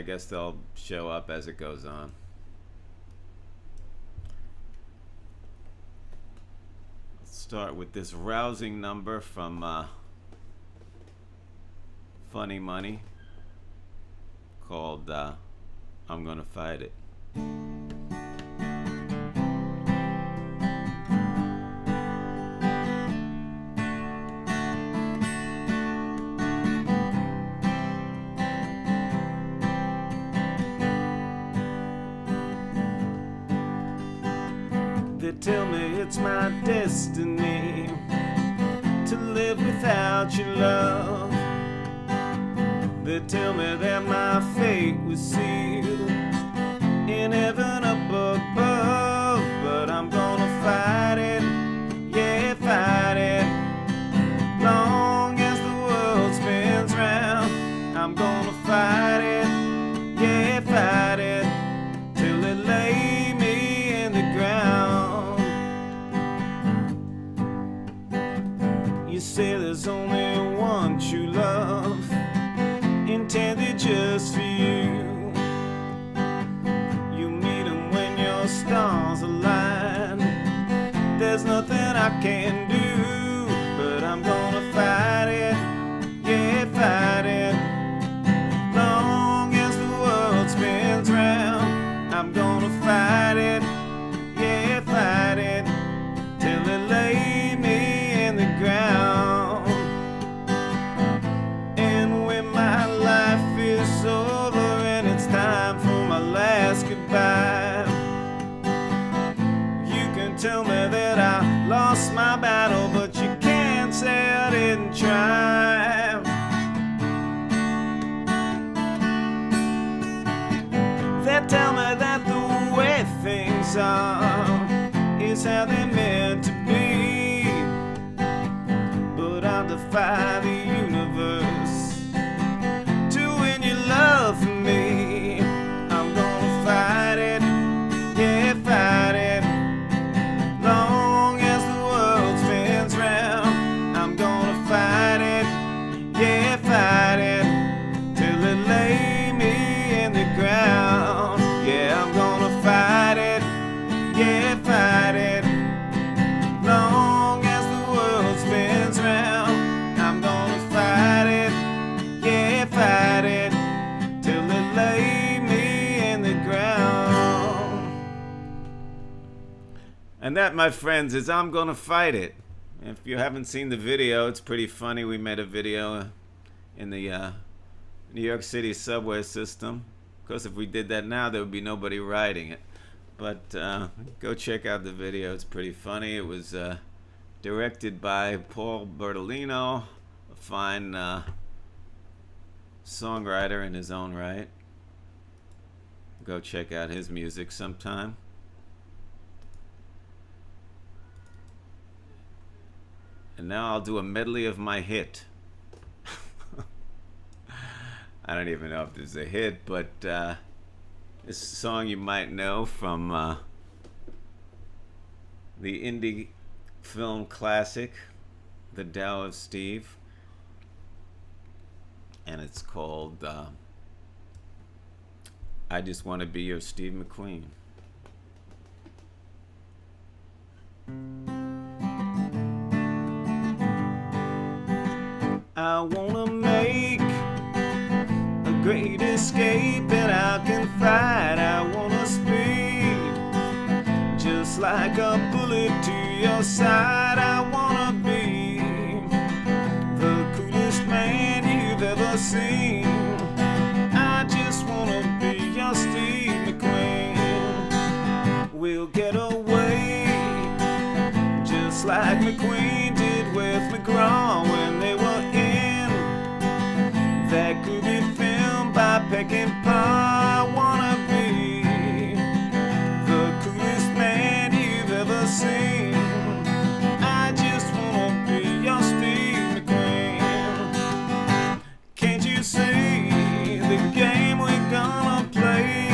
guess they'll show up as it goes on. Let's start with this rousing number from Funny Money called I'm Gonna Fight It. They tell me it's my destiny to live without your love. They tell me that my fate was sealed in heaven up above. But I'm gonna fight it, yeah, fight it. Long as the world spins round, I'm gonna fight it, yeah, fight it. Till it lay me in the ground. You say there's only one true love, intended just for you. You meet them when your stars align. There's nothing I can do, but I'm gonna fight it, yeah, fight it. Long as the world spins round, I'm gonna fight it, yeah, fight it. Till it lay me in the ground. And when my life is over and it's time for my last goodbye, you can tell me that I lost my battle, but you can't say I didn't try. They tell me that the way things are is how they're meant to be, but I'll defy the universe to win your love for me. I'm gonna fight it, yeah, fight it. Long as the world spins round, I'm gonna fight it, yeah, fight it. Till it lay me in the ground. Yeah, I'm gonna fight it, yeah, fight it. Long as the world spins round, I'm gonna fight it, yeah, fight it. Till it lay me in the ground. And that, my friends, is I'm Gonna Fight It. If you haven't seen the video, it's pretty funny. We made a video in the New York City subway system. Of course, if we did that now, there would be nobody riding it. But go check out the video. It's pretty funny. It was directed by Paul Bertolino, a fine songwriter in his own right. Go check out his music sometime. And now I'll do a medley of my hit. I don't even know if this is a hit, but this song you might know from the indie film classic, The Tao of Steve. And it's called I Just Want to Be Your Steve McQueen. I wanna make a great escape, and I can fight. I wanna speed just like a bullet to your side. I wanna be the coolest man you've ever seen. I just wanna be your Steve McQueen. We'll get away just like McQueen did with McGraw when they were in that groovy film by Peckinpah. I wanna be the coolest man you've ever seen. I just wanna be your Steve McQueen. Can't you see the game we're gonna play?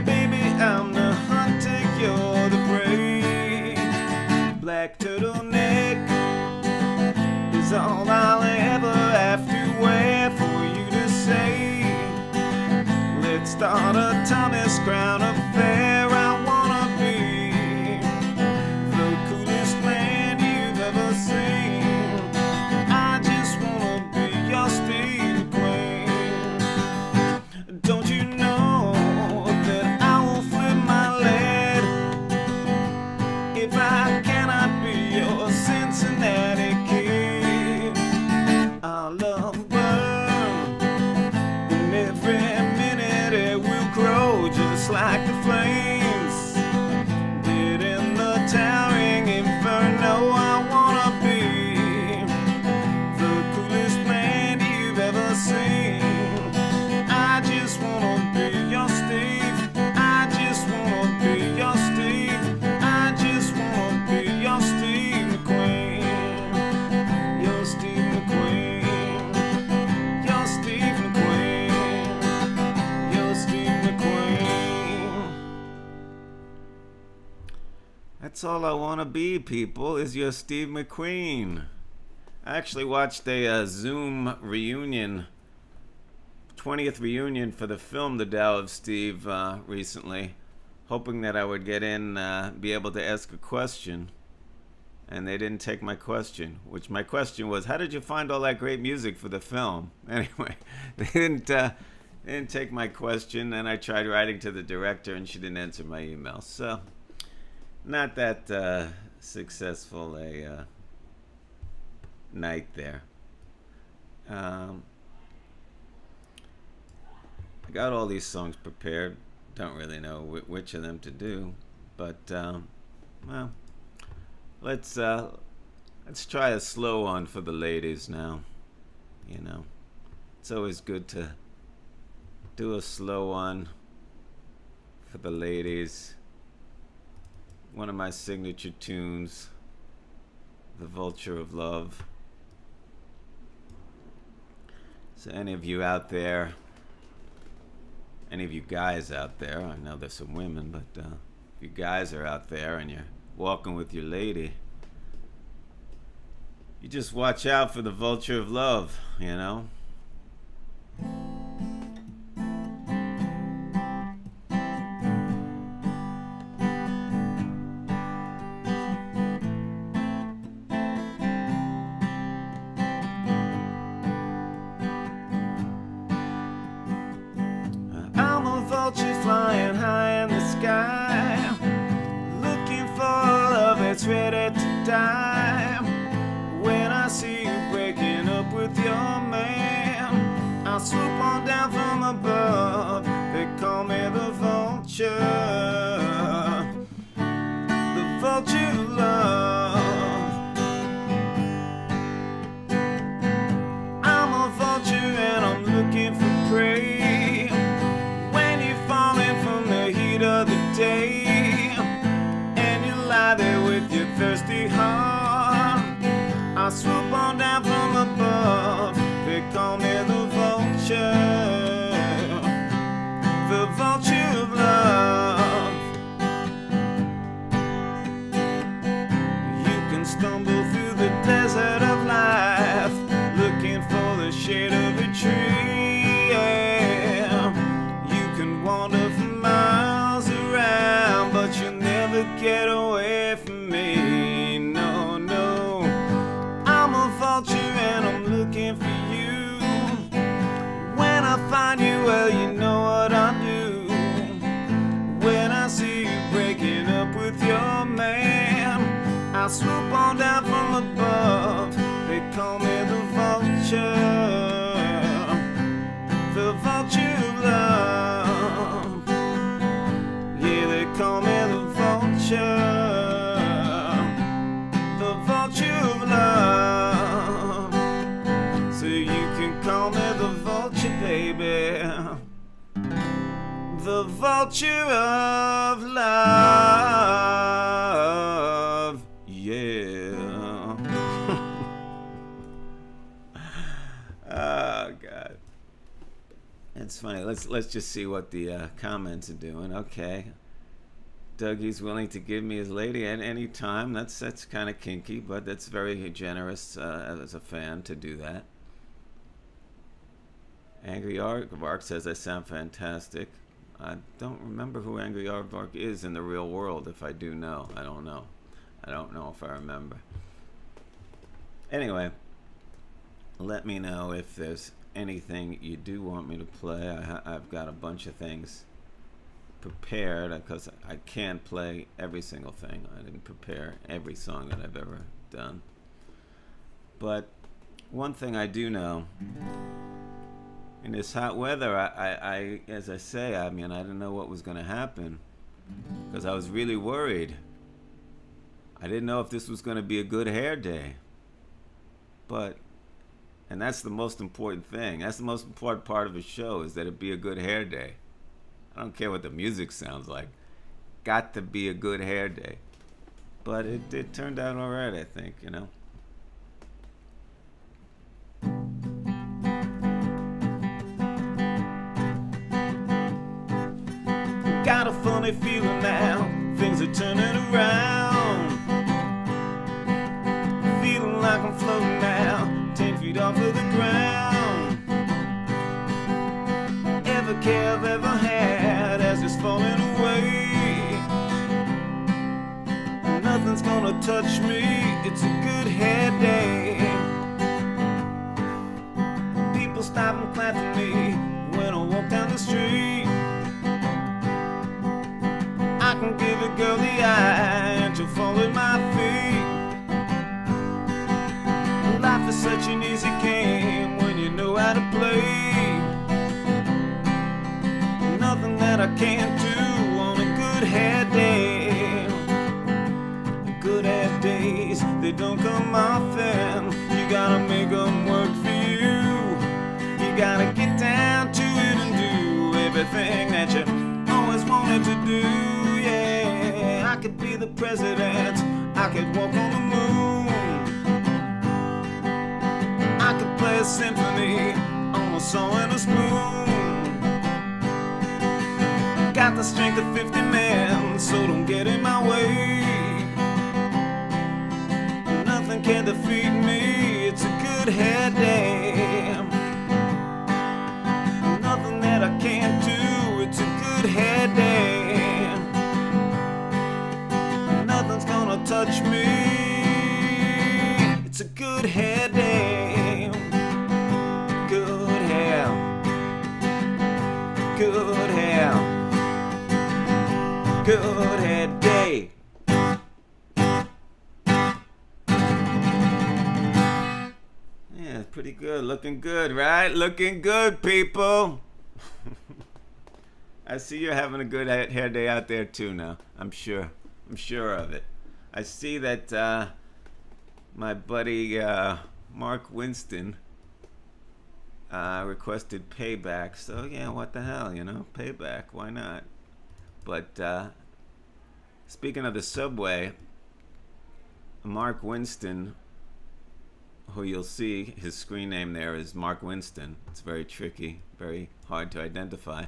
Baby, I'm the hunter, you're the prey. Black turtleneck is all I'll ever have to wear for you to say start a Thomas Crown affair. I wanna be the coolest man you've ever seen. I just wanna be your Steve McQueen. Don't you know that I will flip my lid if I cannot be your Cincinnati kid? Our love burn, and every minute it will grow just like the flames did in the towering inferno. I wanna be the coolest man you've ever seen. I just wanna be your Steve. I just wanna be your Steve. I just wanna be your Steve McQueen. Your Steve McQueen. Your Steve McQueen. Your Steve McQueen. That's all I want to be, people, is your Steve McQueen. I actually watched a Zoom reunion, 20th reunion for the film The Tao of Steve recently, hoping that I would get in, be able to ask a question. And they didn't take my question, which my question was, how did you find all that great music for the film? Anyway, they didn't take my question, and I tried writing to the director, and she didn't answer my email. So, not that successful a night there. I got all these songs prepared. Don't really know which of them to do, but well, let's try a slow one for the ladies now. You know, it's always good to do a slow one for the ladies. One of my signature tunes, The Vulture of Love. So any of you out there, any of you guys out there, I know there's some women, but if you guys are out there and you're walking with your lady, you just watch out for the Vulture of Love, you know? I'm a vulture flying high in the sky, looking for love that's ready to die. When I see you breaking up with your man, I swoop on down from above. They call me the vulture, the vulture of love. I'm a vulture and I'm looking for prey. When you're falling from the heat of the day, and you lie there with your thirsty heart, I swoop on down from above. They call me the vulture, the vulture of love. You can stumble through the desert of life, looking for the shade of a tree. Yeah. You can wander for miles around, but you'll never get away from me. No, no. I'm a vulture and I'm looking for you. When I find you, well, you know what I do. When I see you breaking up with your man, I swoop on down from above. They call me the vulture, the vulture of love. Yeah, they call me the vulture, the vulture of love. So you can call me the vulture, baby, the vulture of love. Yeah. Oh God, it's funny. Let's just see what the comments are doing. Okay, Dougie's willing to give me his lady at any time. That's kind of kinky, but that's very generous as a fan to do that. Angry Aardvark says I sound fantastic. I don't remember who Angry Aardvark is in the real world. If I do know, I don't know. I don't know if I remember. Anyway, let me know if there's anything you do want me to play. I've got a bunch of things prepared because I can't play every single thing. I didn't prepare every song that I've ever done. But one thing I do know, in this hot weather, I as I say, I mean, I didn't know what was going to happen because I was really worried. I didn't know if this was going to be a good hair day. But, and that's the most important thing. That's the most important part of a show, is that it be a good hair day. I don't care what the music sounds like. Got to be a good hair day. But it turned out all right, I think, you know. Got a funny feeling now, things are turning around. Feeling like I'm floating now, 10 feet off of the ground. Every care I've ever had has just fallen away. Nothing's gonna touch me, it's a good hair day. People stop and clap for me when I walk down the street. I can give a girl the eye and she'll fall at my feet. Life is such an easy game when you know how to play. Nothing that I can't do on a good hair day. Good hair days, they don't come often. You gotta make them work for you. You gotta get down to it and do everything that you always wanted to do. Yeah, I could be the president, I could walk on the moon. I could play a symphony on a saw and a spoon. Got the strength of 50 men, so don't get in my way. Nothing can defeat me, it's a good hair day. Nothing that I can't do, it's a good hair day. Nothing's gonna touch me, it's a good hair day. Good hair, good hair, good hair day. Yeah, pretty good, looking good, right? Looking good, people. I see you're having a good hair day out there too now. I'm sure of it. I see that my buddy Mark Winston requested Payback. So yeah, what the hell, you know? Payback, why not? But speaking of the subway, Mark Winston, who you'll see his screen name there is Mark Winston. It's very tricky, very hard to identify.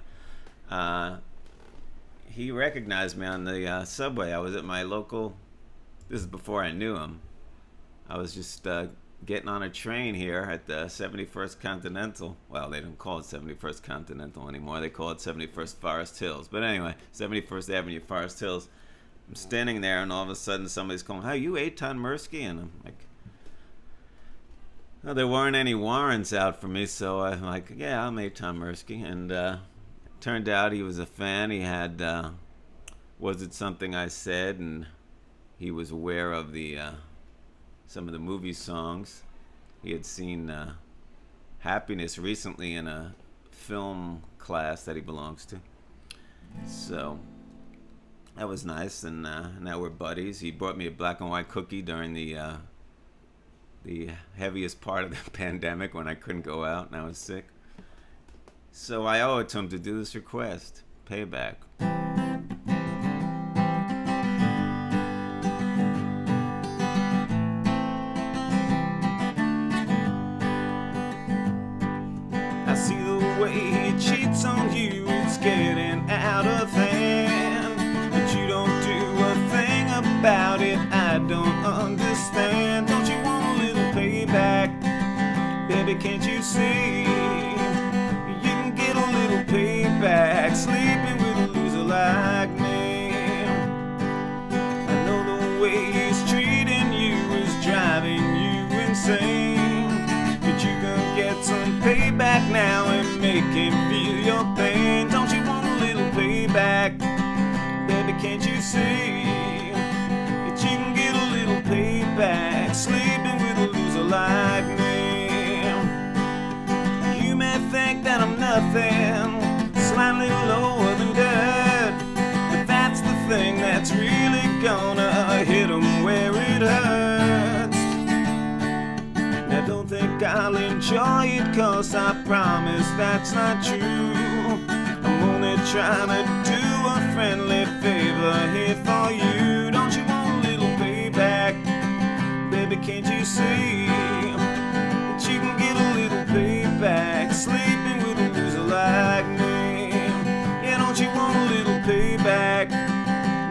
He recognized me on the subway. I was at my local, this is before I knew him. I was just getting on a train here at the 71st Continental. Well, they don't call it 71st Continental anymore. They call it 71st Forest Hills. But anyway, 71st Avenue, Forest Hills. I'm standing there and all of a sudden somebody's calling, "Hi, you Eytan Mirsky?" And I'm like, well, there weren't any warrants out for me, so I'm like, yeah, I'm Eytan Mirsky. And turned out he was a fan. He had, Was It Something I Said? And he was aware of the some of the movie songs. He had seen Happiness recently in a film class that he belongs to. So that was nice, and now we're buddies. He brought me a black and white cookie during the heaviest part of the pandemic when I couldn't go out and I was sick. So I owe it to him to do this request, Payback. I see the way he cheats on you, it's getting out of hand. But you don't do a thing about it, I don't understand. Don't you want a little payback? Baby, can't you see? payback, sleeping with a loser like me. I know the way he's treating you is driving you insane, but you can get some payback now and make him feel your pain. Don't you want a little payback? Baby, can't you see that you can get a little payback, sleeping with a loser like me? You may think that I'm nothing, slightly lower than dirt, but that's the thing that's really gonna hit 'em where it hurts. Now don't think I'll enjoy it, 'cause I promise that's not true. I'm only trying to do a friendly favor here for you. Don't you want a little payback? Baby, can't you see that you can get a little payback, sleeping with a loser like me? Yeah, don't you want a little payback?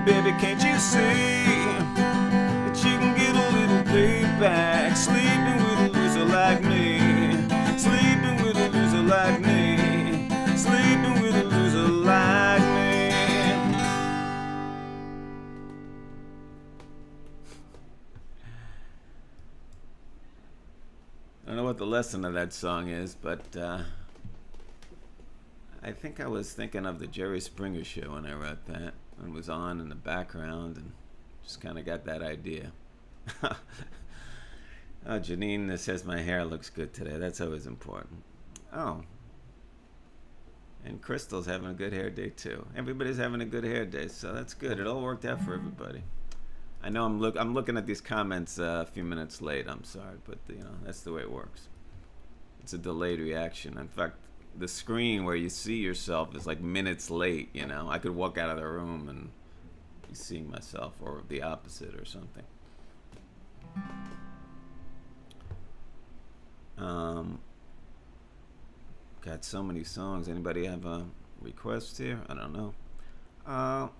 Baby, can't you see that you can get a little payback, sleeping with a loser like me? Sleeping with a loser like me. Sleeping with a loser like me. I don't know what the lesson of that song is, but I think I was thinking of the Jerry Springer Show when I wrote that. It was on in the background and just kind of got that idea. Oh, Janine says my hair looks good today. That's always important. Oh. And Crystal's having a good hair day too. Everybody's having a good hair day, so that's good. It all worked out for everybody. I know I'm looking at these comments a few minutes late. I'm sorry, but you know, that's the way it works. It's a delayed reaction. In fact, the screen where you see yourself is like minutes late, you know. I could walk out of the room and be seeing myself, or the opposite or something. Got so many songs. Anybody have a request here? I don't know. I'll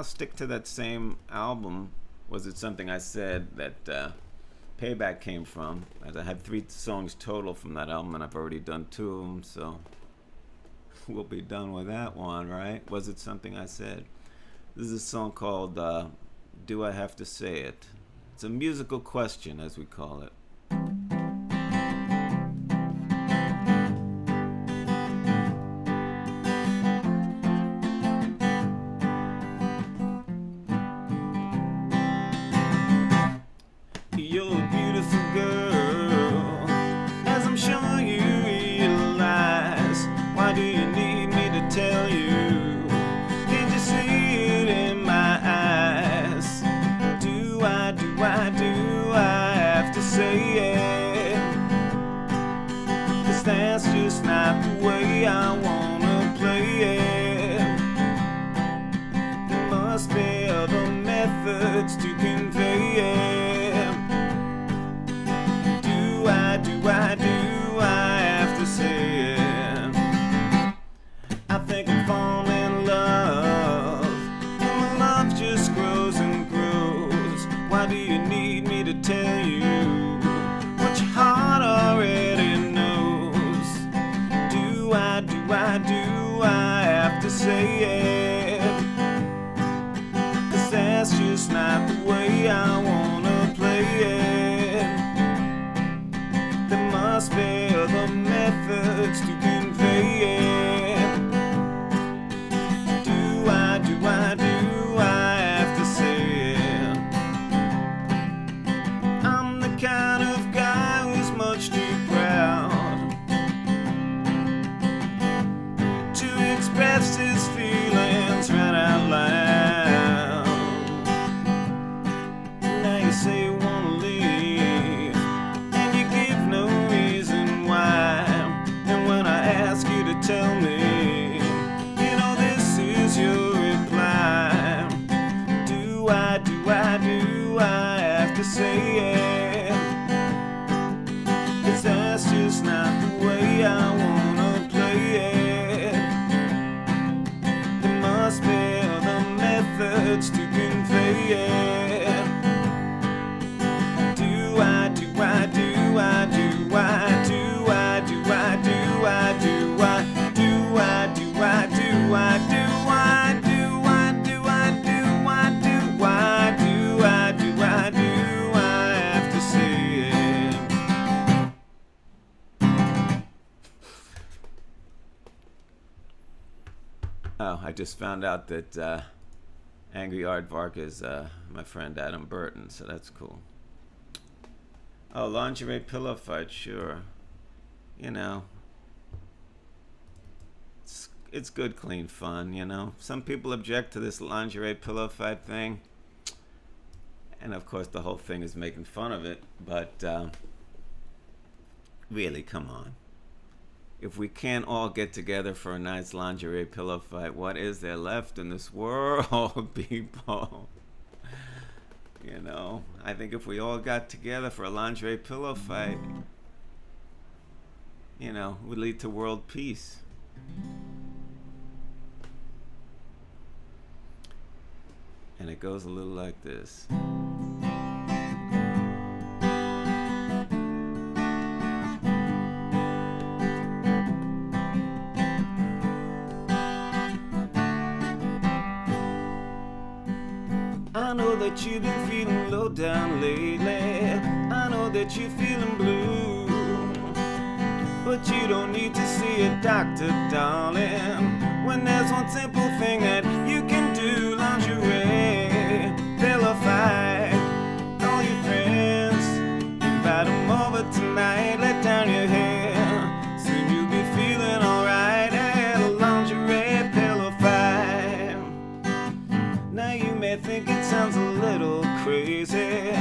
stick to that same album. Was It Something I Said that Payback came from. As I had 3 songs total from that album, and I've already done 2 of them, so we'll be done with that one, right? Was It Something I Said? This is a song called Do I Have to Say It? It's a musical question, as we call it. To convey it. Do I have to say it? I think I'm falling in love, and my love just grows and grows. Why do you need me to tell you what your heart already knows? Do I have to say it? That's just not the way I wanna play it. There must be other methods to convey it. Do I have to say it? I'm the kind of guy who's much too proud to express his feelings right out loud. Say you wanna leave, and you give no reason why. And when I ask you to tell me, you know this is your reply. Do I have to say it? 'Cause that's just not the way I wanna play it. There must be other methods to convey it. Do Oh, I just found out that Angry Aardvark is my friend Adam Burton, so that's cool. Oh, lingerie pillow fight, sure. You know, it's good, clean fun, you know. Some people object to this lingerie pillow fight thing. And of course the whole thing is making fun of it. But really, come on. If we can't all get together for a nice lingerie pillow fight, what is there left in this world, people? You know, I think if we all got together for a lingerie pillow fight, you know, would lead to world peace. And it goes a little like this. I know that you've been feeling low down lately. I know that you're feeling blue. But you don't need to see a doctor, darling. When there's one simple thing that you can do, lingerie, pillow fight. All your friends, invite them over tonight. Let down your hair, soon you'll be feeling alright. At a lingerie pillow fight. Now you may think it sounds a little crazy,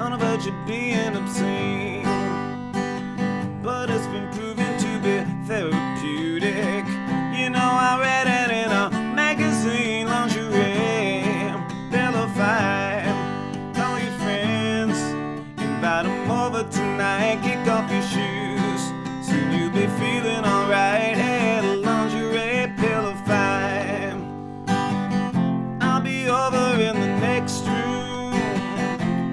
on the verge of being obscene, but it's been proven to be therapeutic. You know, I read it in a magazine. Lingerie, pillow fight. Call your friends, invite them over tonight. Kick off your shoes, soon you'll be feeling alright. At a lingerie pillow fight. I'll be over in the next room,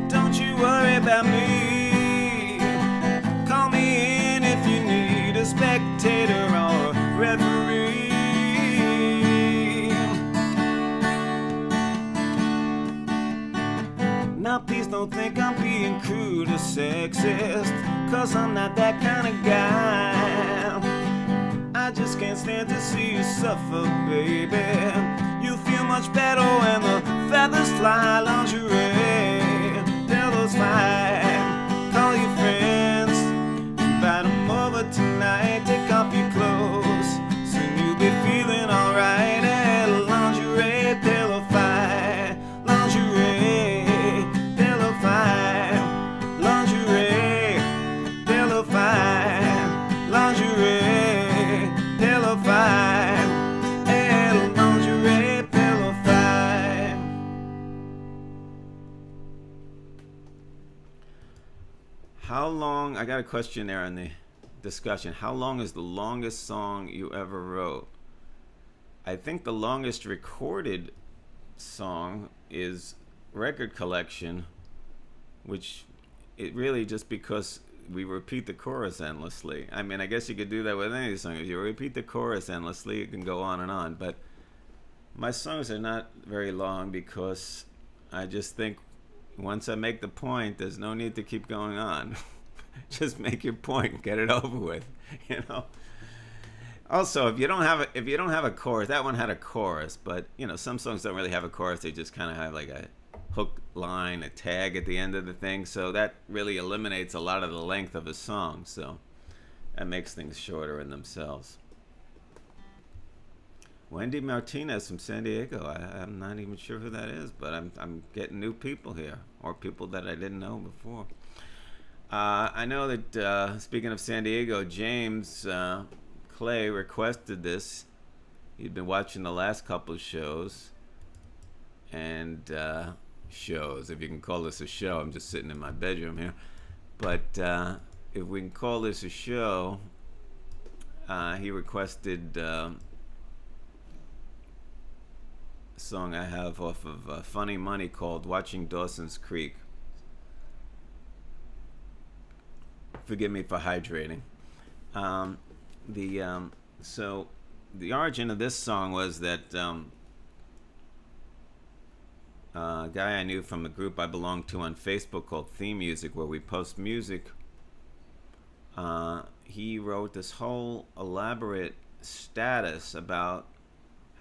don't you worry about me. Call me in if you need a spectator or a referee. Now please don't think I'm being crude or sexist, 'cause I'm not that kind of guy. I just can't stand to see you suffer, baby. You feel much better when the feathers fly. Lingerie, pillows fight. Call your friends, invite them over tonight. Take off your clothes, soon you'll be feeling alright. At a lingerie pillow fight. Lingerie, pillow fight. Lingerie, pillow fight. Lingerie, pillow fight. At a lingerie pillow fight. How long, I got a question there in the discussion. How long is the longest song you ever wrote? I think the longest recorded song is Record Collection, which it really just because we repeat the chorus endlessly. I mean, I guess you could do that with any song. If you repeat the chorus endlessly, it can go on and on. But my songs are not very long because I just think once I make the point, there's no need to keep going on. Just make your point, get it over with, you know. Also, if you don't have a chorus, that one had a chorus, but you know, some songs don't really have a chorus. They just kind of have like a hook line, a tag at the end of the thing. So that really eliminates a lot of the length of a song. So that makes things shorter in themselves. Wendy Martinez from San Diego. I'm not even sure who that is, but I'm getting new people here, or people that I didn't know before. I know that, speaking of San Diego, James Clay requested this. He'd been watching the last couple of shows. And shows, if you can call this a show. I'm just sitting in my bedroom here. But if we can call this a show, he requested a song I have off of Funny Money called Watching Dawsons Creek. Forgive me for hydrating. So the origin of this song was that a guy I knew from a group I belonged to on Facebook called Theme Music, where we post music. He wrote this whole elaborate status about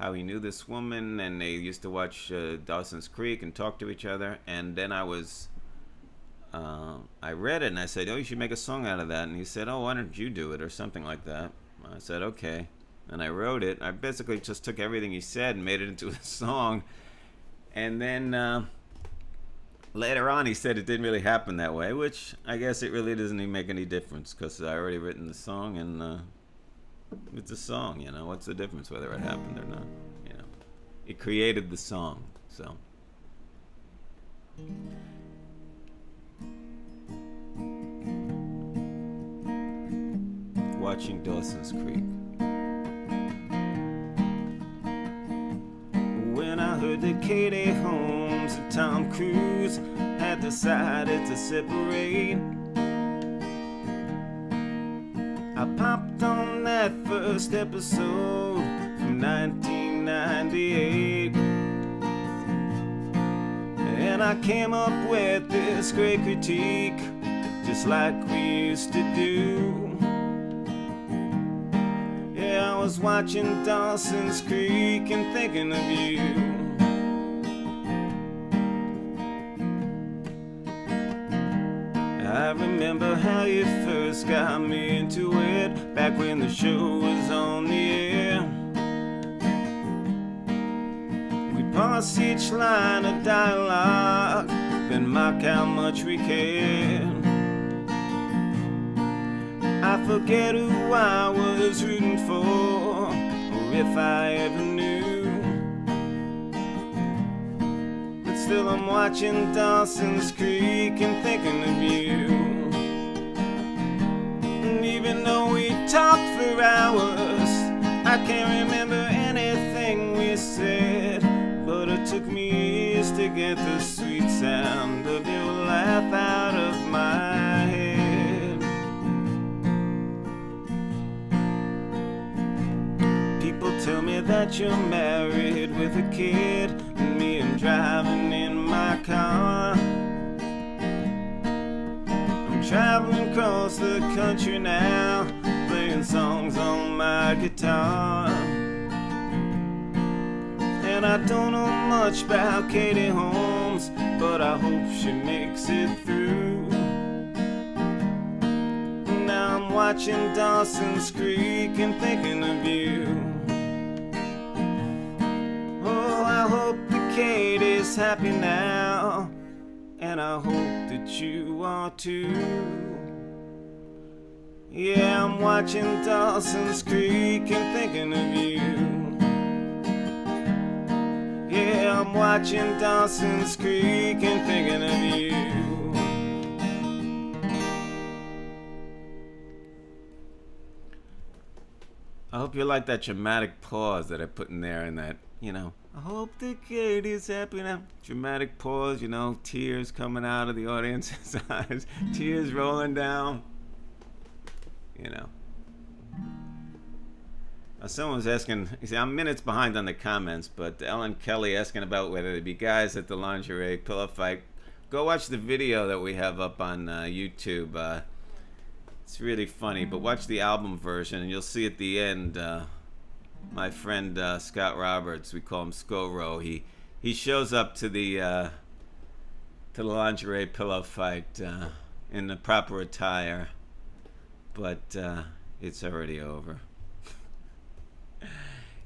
how he knew this woman, and they used to watch Dawsons Creek and talk to each other. And then I read it and I said, oh, you should make a song out of that. And he said, oh, why don't you do it, or something like that. I said, okay. And I wrote it. I basically just took everything he said and made it into a song. And then later on he said it didn't really happen that way, which I guess it really doesn't even make any difference, because I already written the song, and it's a song, you know. What's the difference whether it happened or not? You know, it created the song. So watching Dawsons Creek. When I heard that Katie Holmes and Tom Cruise had decided to separate, I popped on that first episode from 1998, and I came up with this great critique, just like we used to do. Yeah, I was watching Dawsons Creek and thinking of you. I remember how you first got me into it, back when the show was on the air. We'd pause each line of dialogue, then mock how much we cared. I forget who I was rooting for, or if I ever knew. But still I'm watching Dawsons Creek and thinking of you. And even though we talked for hours, I can't remember anything we said. But it took me years to get the sweet sound of your laugh out of my head. Tell me that you're married with a kid, and me, I'm driving in my car. I'm traveling across the country now, playing songs on my guitar. And I don't know much about Katie Holmes, but I hope she makes it through. Now I'm watching Dawsons Creek and thinking of you. I hope that Katie's happy now, and I hope that you are too. Yeah, I'm watching Dawsons Creek and thinking of you. Yeah, I'm watching Dawsons Creek and thinking of you. I hope you like that dramatic pause that I put in there, and that, you know, I hope that Katie's happy now. Dramatic pause, you know, tears coming out of the audience's eyes, tears rolling down, you know. Someone was asking, you see, I'm minutes behind on the comments, but Ellen Kelly asking about whether there'd be guys at the lingerie pillow fight. Go watch the video that we have up on YouTube. It's really funny, but watch the album version, and you'll see at the end, my friend Scott Roberts, we call him Scoro, he shows up to the lingerie pillow fight in the proper attire, but it's already over.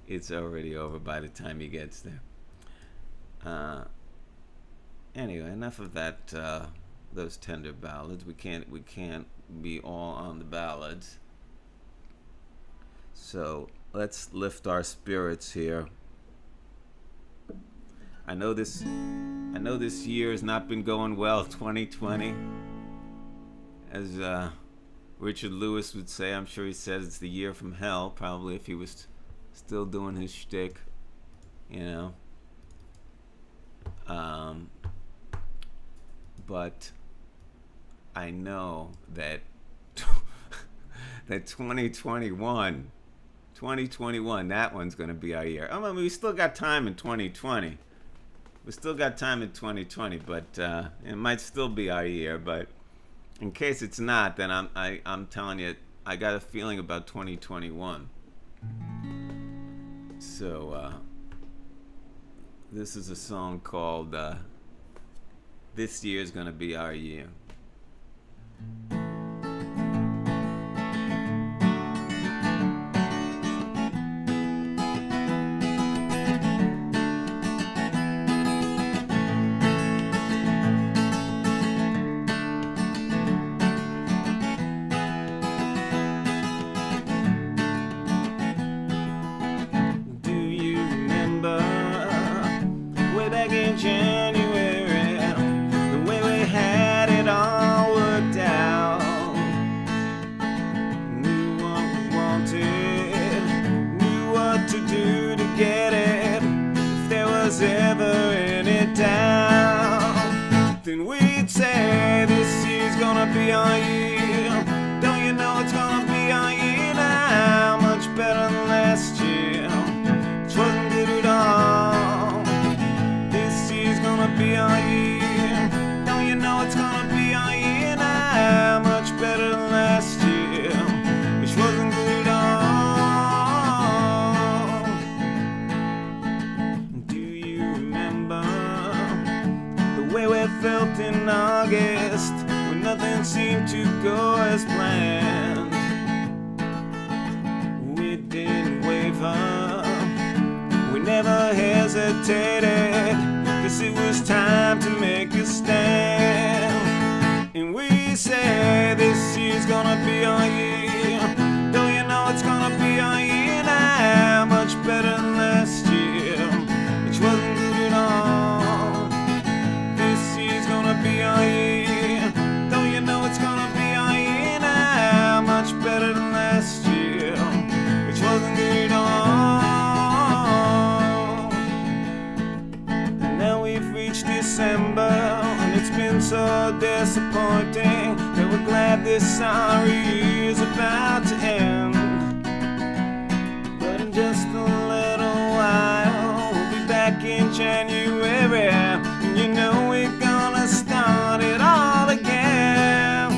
It's already over by the time he gets there. Anyway, enough of that. Those tender ballads. We can't be all on the ballads. So let's lift our spirits here. I know this year has not been going well, 2020. As Richard Lewis would say, I'm sure he said it's the year from hell, probably, if he was still doing his shtick, you know. But I know that that 2021, that one's going to be our year. I mean, we still got time in 2020. We still got time in 2020, but it might still be our year. But in case it's not, then I'm telling you, I got a feeling about 2021. So This is a song called This Year's Gonna Be Our Year. January, the way we had it all worked out. Knew what we wanted, knew what to do to get it. If there was ever any doubt, then we'd say this year's gonna be our year. Don't you know it's gonna be our year now? Much better than last year, which wasn't good at all. Be our year. Don't you know it's gonna be our year now? Much better than last year, which wasn't good at all. Do you remember the way we felt in August when nothing seemed to go as planned? We didn't waver, we never hesitated, 'cause it was time to make a stand. And we say this year's gonna be our year. Don't you know it's gonna be our year now? Much better than last year, which wasn't good at all. This year's gonna be our year. Don't you know it's gonna be our year now? Much better than last year, which wasn't good at all. December, and it's been so disappointing that we're glad this our year is about to end. But in just a little while, we'll be back in January, and you know we're gonna start it all again.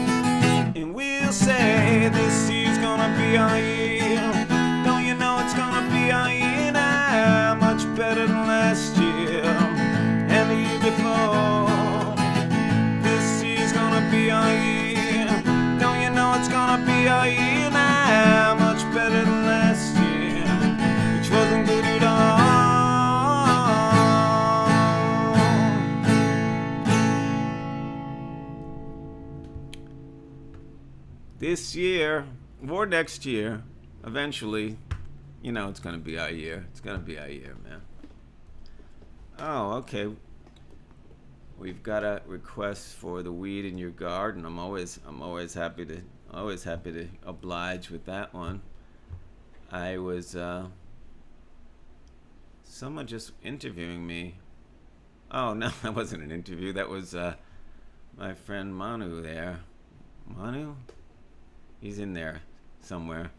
And we'll say this year's gonna be our year. Don't you know it's gonna be our year now? Much better than last year and the year before. This year's gonna be our year. Don't you know it's gonna be our year now? Much better than last year, which wasn't good at all. This year, or next year, eventually, you know it's gonna be our year. It's gonna be our year, man. Oh, okay. We've got a request for the weed in your garden. I'm always happy to oblige with that one. I was someone just interviewing me. Oh no, that wasn't an interview. That was my friend Manu there. Manu? He's in there somewhere.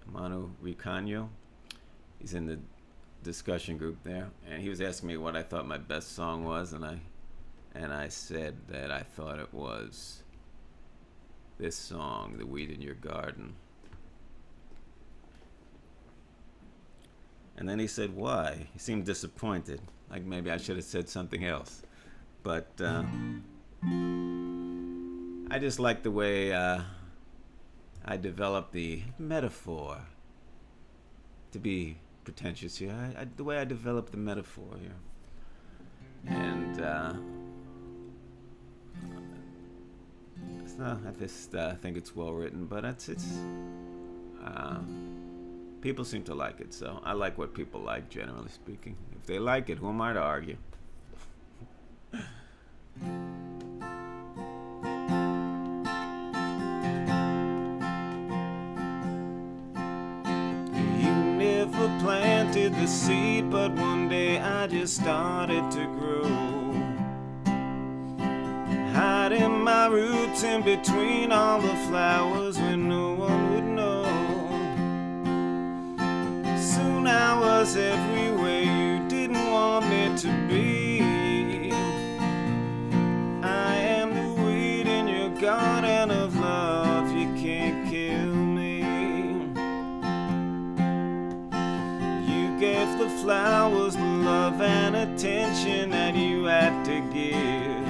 Manu Ricano. He's in the discussion group there, and he was asking me what I thought my best song was, and I said that I thought it was this song, The Weed in Your Garden. And then he said, why? He seemed disappointed, like maybe I should have said something else. But I just like the way I developed the metaphor, to be pretentious here. The way I developed the metaphor here, and it's not. I just think it's well written, but it's people seem to like it, so I like what people like, generally speaking. If they like it, who am I to argue? Planted the seed, but one day I just started to grow, hiding my roots in between all the flowers where no one would know. Soon I was everywhere you didn't want me to be. I am the weed in your garden of love. You can't kill me. gave the flowers the love and attention that you had to give.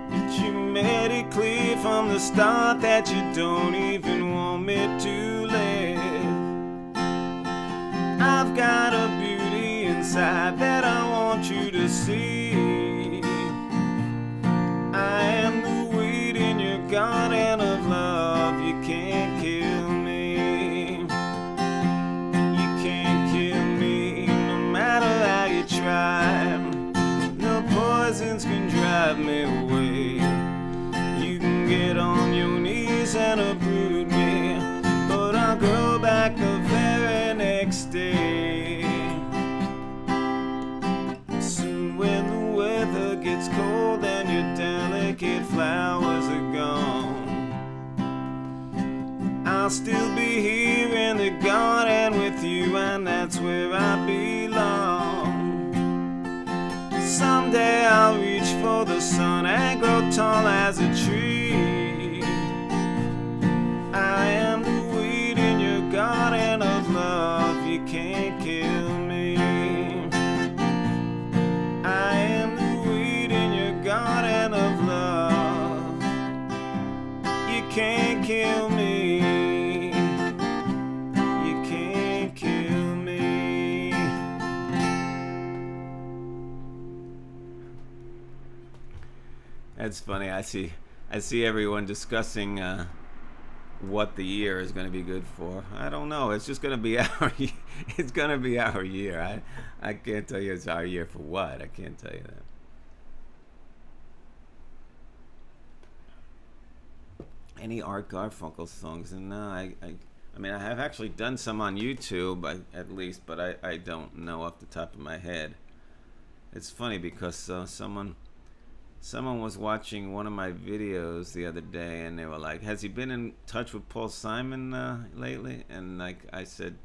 But you made it clear from the start that you don't even want me to live. I've got a beauty inside that I want you to see. I am the weed in your garden of love. You can't kill me. You can't kill me, no matter how you try. No poisons can drive me away. You can get on your knees and uproot me, but I'll grow back the very next day. Soon when the weather gets cold and your delicate flowers are gone, I'll still be here in the garden with you, and that's where I belong. Someday I'll reach for the sun and grow tall as a tree. I am the weed in your garden of love. You can't kill me. I am the weed in your garden of love. You can't kill me. You can't kill me. That's funny. I see everyone discussing what the year is going to be good for. I don't know. It's just going to be it's going to be our year. I can't tell you it's our year for what. I can't tell you that. Any Art Garfunkel songs? And no, I mean, I have actually done some on YouTube, at least, but I don't know off the top of my head. It's funny because someone was watching one of my videos the other day, and they were like, "Has he been in touch with Paul Simon lately?" And like I said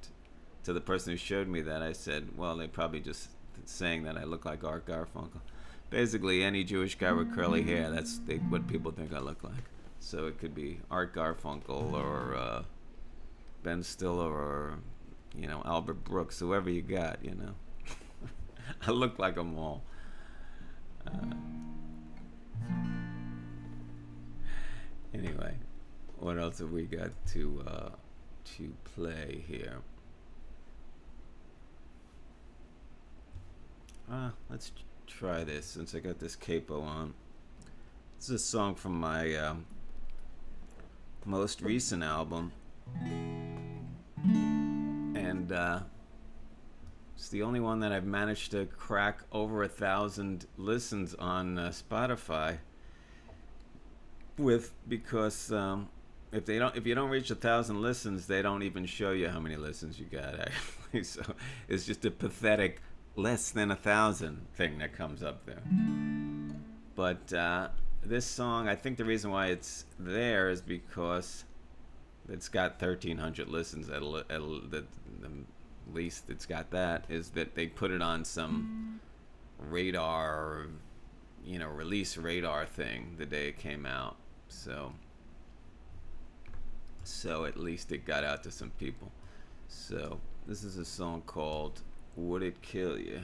to the person who showed me that, I said, "Well, they probably just saying that I look like Art Garfunkel." Basically, any Jewish guy with curly hair, that's what people think I look like. So it could be Art Garfunkel or Ben Stiller or, Albert Brooks, whoever you got, I look like them all. Anyway, what else have we got to play here? Let's try this since I got this capo on. This is a song from my most recent album, and it's the only one that I've managed to crack over 1,000 listens on Spotify with, because if you don't reach 1,000 listens, they don't even show you how many listens you got, actually. So it's just a pathetic less than 1,000 thing that comes up there. But this song, I think the reason why it's there is because it's got 1,300 listens. At the least it's got that, is that they put it on some radar, release radar thing the day it came out. So at least it got out to some people. So this is a song called "Would It Kill You?"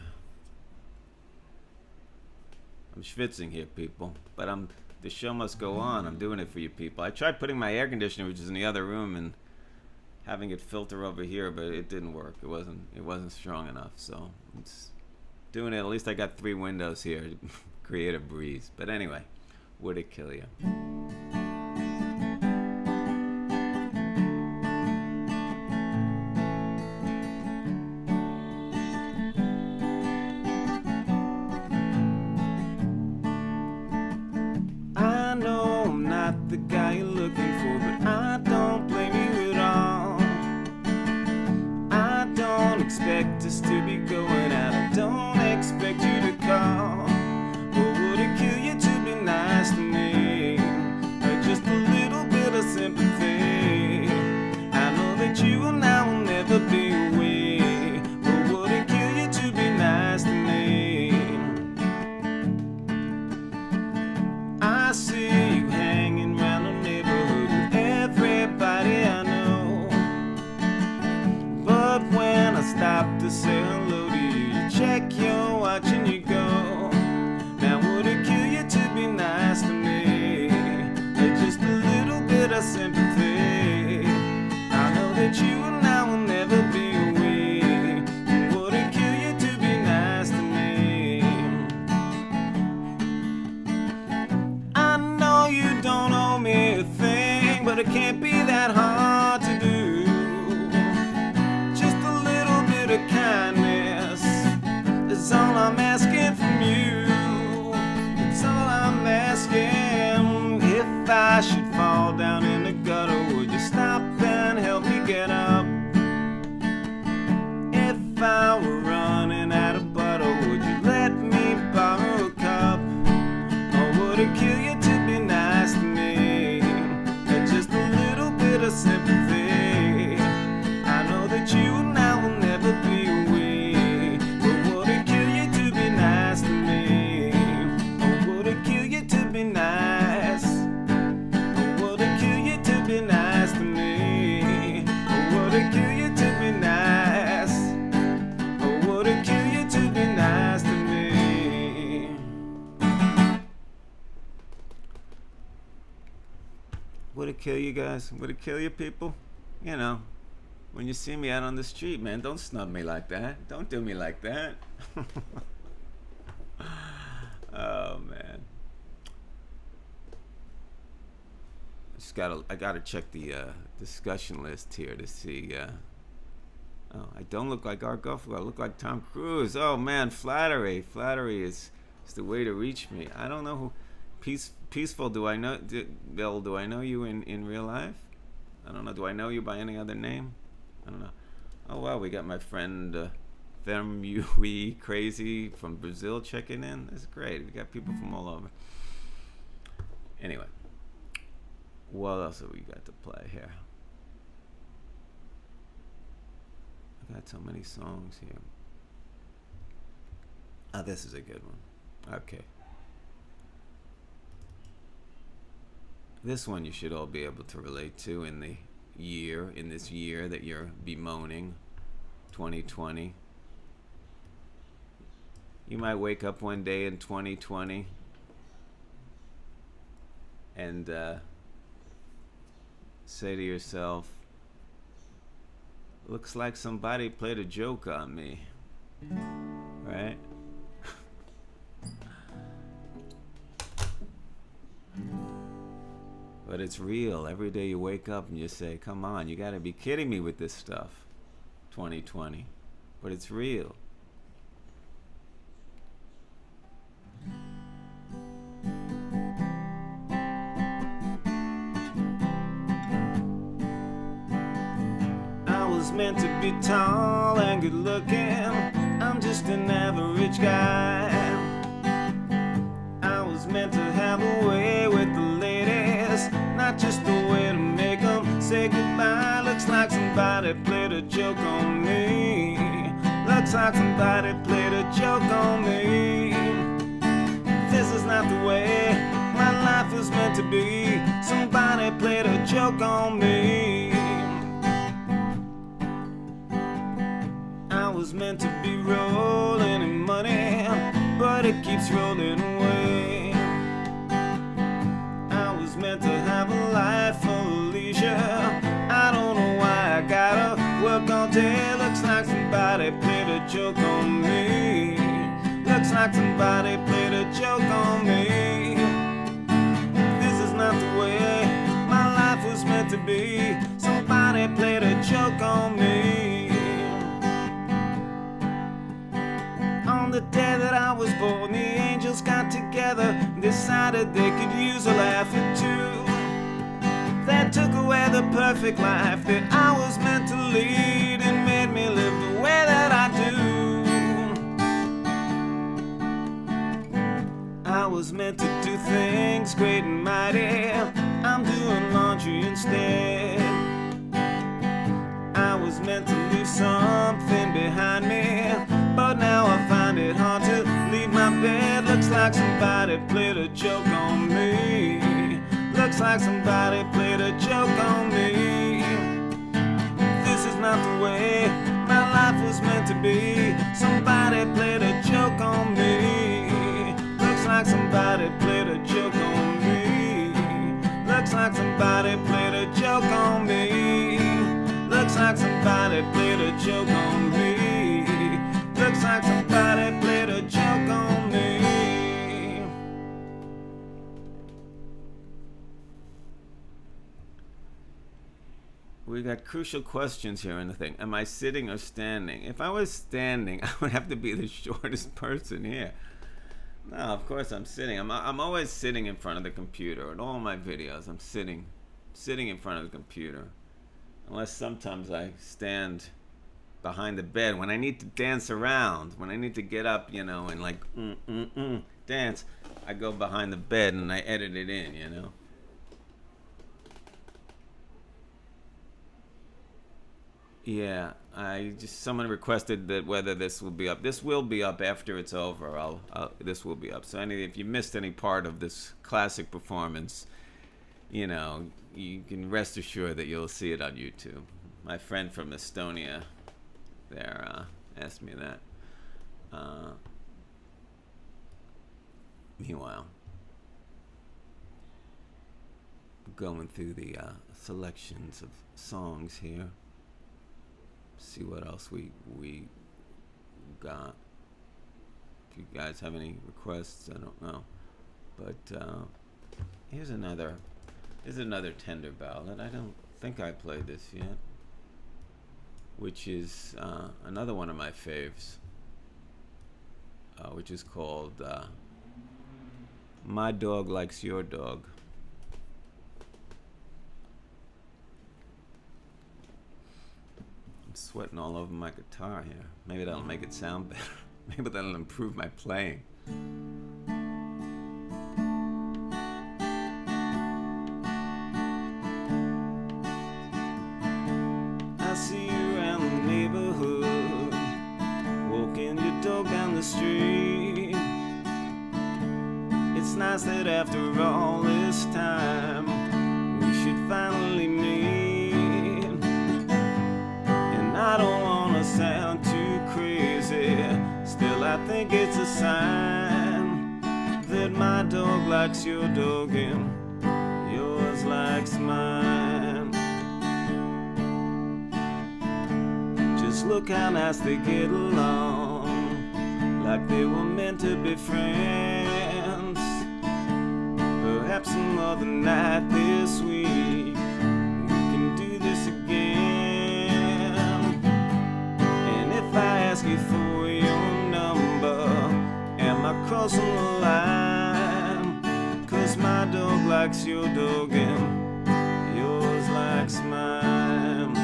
I'm schwitzing here, people, but the show must go on. I'm doing it for you people. I tried putting my air conditioner, which is in the other room, and having it filter over here, but it didn't work. It wasn't strong enough. So I'm just doing it. At least I got 3 windows here to create a breeze. But anyway, "Would It Kill You?" I know I'm not the guy you're looking for, but I don't blame you at all. I don't expect us to be going out. I don't expect you to call. But would it kill you to be nice to me? Or just a little bit of sympathy? I know that you and I will never be away. But would it kill you to be nice to me? I see you hanging around the neighborhood with everybody I know. But when I to say hello to you. You check your watch and you go. Now would it kill you to be nice to me? Or just a little bit of sympathy? I know that you and I will never be away. Would it kill you to be nice to me? I know you don't owe me a thing, but it can't be that hard to do. Just a little bit of kindness is all I'm asking from you. It's all I'm asking. If I should fall down in the gutter, would you stop and help me get up? If I were running out of butter, would you let me borrow a cup? Or would it kill you to be nice to me? Or just a little bit of sympathy? I know that you and I will never be away. But would it kill you to be nice to me? Or would it kill you to be nice? Or would it kill you to be nice to me? Or would it kill you to be nice? Or would it kill you to be nice to me? Would it kill you guys? Would it kill you people? You know, when you see me out on the street, man, don't snub me like that. Don't do me like that. Oh man. I gotta check the discussion list here to see. Oh, I don't look like Art Garfunkel. I look like Tom Cruise. Oh man, flattery. Flattery is the way to reach me. I don't know who. Peaceful. Do I know? Bill? Do I know you in real life? I don't know. Do I know you by any other name? I don't know. Oh wow, we got my friend Fermui Crazy from Brazil checking in. That's great. We got people from all over. Anyway, what else have we got to play here? I got so many songs here. Oh, this is a good one. Okay. This one you should all be able to relate to in this year that you're bemoaning, 2020. You might wake up one day in 2020 and say to yourself, looks like somebody played a joke on me, right? But it's real. Every day you wake up and you say, come on, you gotta be kidding me with this stuff, 2020. But it's real. I was meant to be tall and good looking. I'm just an average guy. I was meant to have a way with the ladies, not just a way to make them say goodbye. Looks like somebody played a joke on me. Looks like somebody played a joke on me. This is not the way my life was meant to be. Somebody played a joke on me. I was meant to be rolling in money, but it keeps rolling away. I was meant to have a life full of leisure. I don't know why I gotta work all day. Looks like somebody played a joke on me. Looks like somebody played a joke on me. This is not the way my life was meant to be. Somebody played a joke on me. On the day that I was born, the angels got together, decided they could use a laugh or two. That took away the perfect life that I was meant to lead and made me live the way that I do. I was meant to do things great and mighty. I'm doing laundry instead. I was meant to leave something behind me, but now I find it hard to leave my bed. Looks like somebody played a joke on me. Looks like somebody played a joke on me. This is not the way my life was was meant to be. Somebody played a joke on me. Looks like somebody played a joke on me. Looks like somebody played a joke on me. Looks like somebody played a joke on me. Looks like somebody played a joke on me. We got crucial questions here in the thing. Am I sitting or standing? If I was standing, I would have to be the shortest person here. No, of course I'm sitting. I'm always sitting in front of the computer. In all my videos, I'm sitting in front of the computer. Unless sometimes I stand behind the bed when I need to dance around. When I need to get up, you know, and like dance, I go behind the bed and I edit it in, you know. Yeah, someone requested that whether this will be up. This will be up after it's over. This will be up. So if you missed any part of this classic performance, you know, you can rest assured that you'll see it on YouTube. My friend from Estonia there asked me that. Meanwhile, going through the selections of songs here. See what else we got. If you guys have any requests, I don't know. But here's another tender ballad. I don't think I played this yet, which is another one of my faves, which is called My Dog Likes Your Dog. Sweating all over my guitar here. Maybe that'll make it sound better. Maybe that'll improve my playing. I see you around the neighborhood, walking your dog down the street. It's nice that after all this time, we should finally meet. I don't wanna sound too crazy, still I think it's a sign that my dog likes your dog and yours likes mine. Just look how nice they get along, like they were meant to be friends. Perhaps some other night this week we can do this again. If I ask you for your number, am I crossing the line? 'Cause my dog likes your dog and yours likes mine.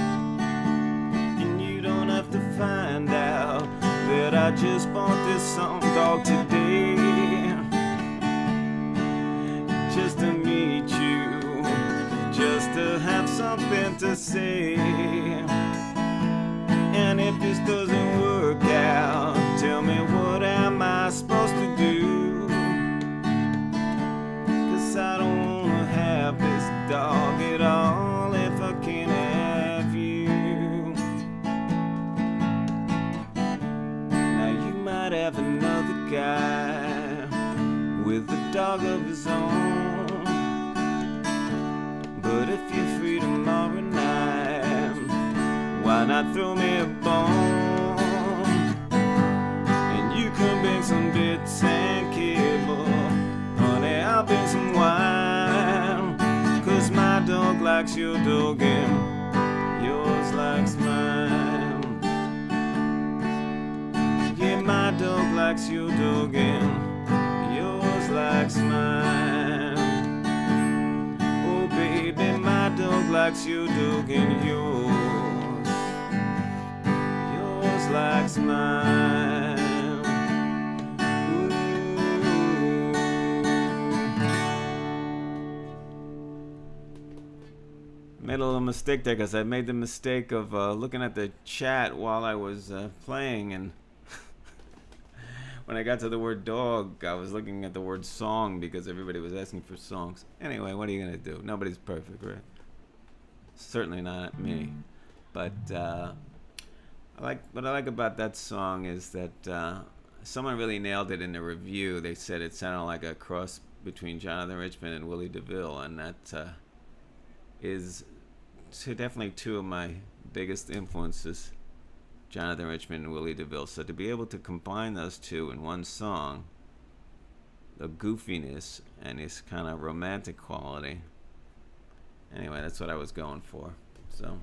And you don't have to find out that I just bought this song dog today, just to meet you, just to have something to say. And if this doesn't work out, tell me what am I supposed to do? 'Cause I don't wanna have this dog at all if I can't have you. Now you might have another guy with a dog of his own, but if you're free tomorrow night, why not throw me a bone? And you can bring some bits and cable, honey, I'll bring some wine. 'Cause my dog likes your dog and yours likes mine. Yeah, my dog likes your dog and yours likes mine. Oh baby, my dog likes your dog and yours likes mine. Ooh. Made a little mistake there because I made the mistake of looking at the chat while I was playing, and when I got to the word dog, I was looking at the word song because everybody was asking for songs. Anyway, what are you gonna do? Nobody's perfect, right? Certainly not me. But what I like about that song is that someone really nailed it in the review. They said it sounded like a cross between Jonathan Richman and Willie DeVille, and that is definitely two of my biggest influences, Jonathan Richman and Willie DeVille. So to be able to combine those two in one song, the goofiness and his kind of romantic quality. Anyway, that's what I was going for. So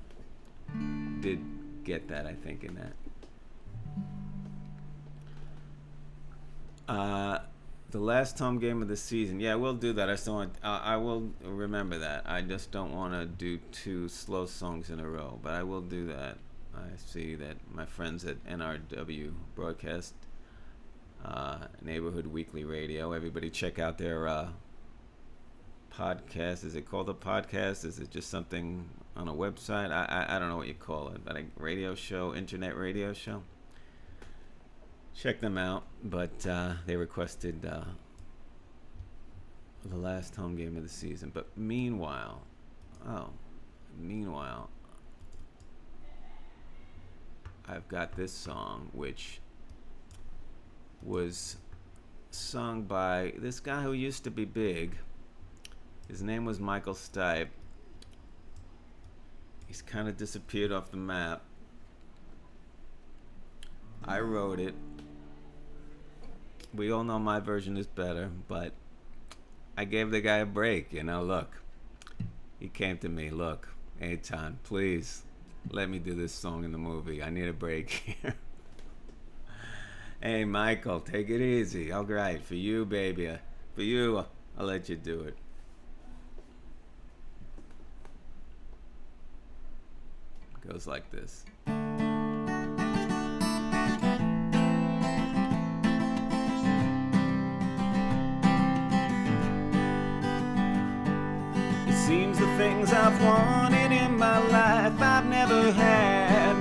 did get that, I think, in that. The last home game of the season. Yeah, we'll do that. I will remember that. I just don't want to do two slow songs in a row, but I will do that. I see that my friends at NRW broadcast Neighborhood Weekly Radio. Everybody check out their podcast. Is it called a podcast? Is it just something on a website? I don't know what you call it, but a radio show, internet radio show. Check them out. But they requested the last home game of the season. But meanwhile, I've got this song, which was sung by this guy who used to be big. His name was Michael Stipe. He's kind of disappeared off the map. I wrote it. We all know my version is better, but I gave the guy a break, you know. Look, he came to me. Look, Eytan, please let me do this song in the movie. I need a break here. Hey, Michael, take it easy. All right, for you, baby. For you, I'll let you do it. It goes like this. Seems the things I've wanted in my life I've never had.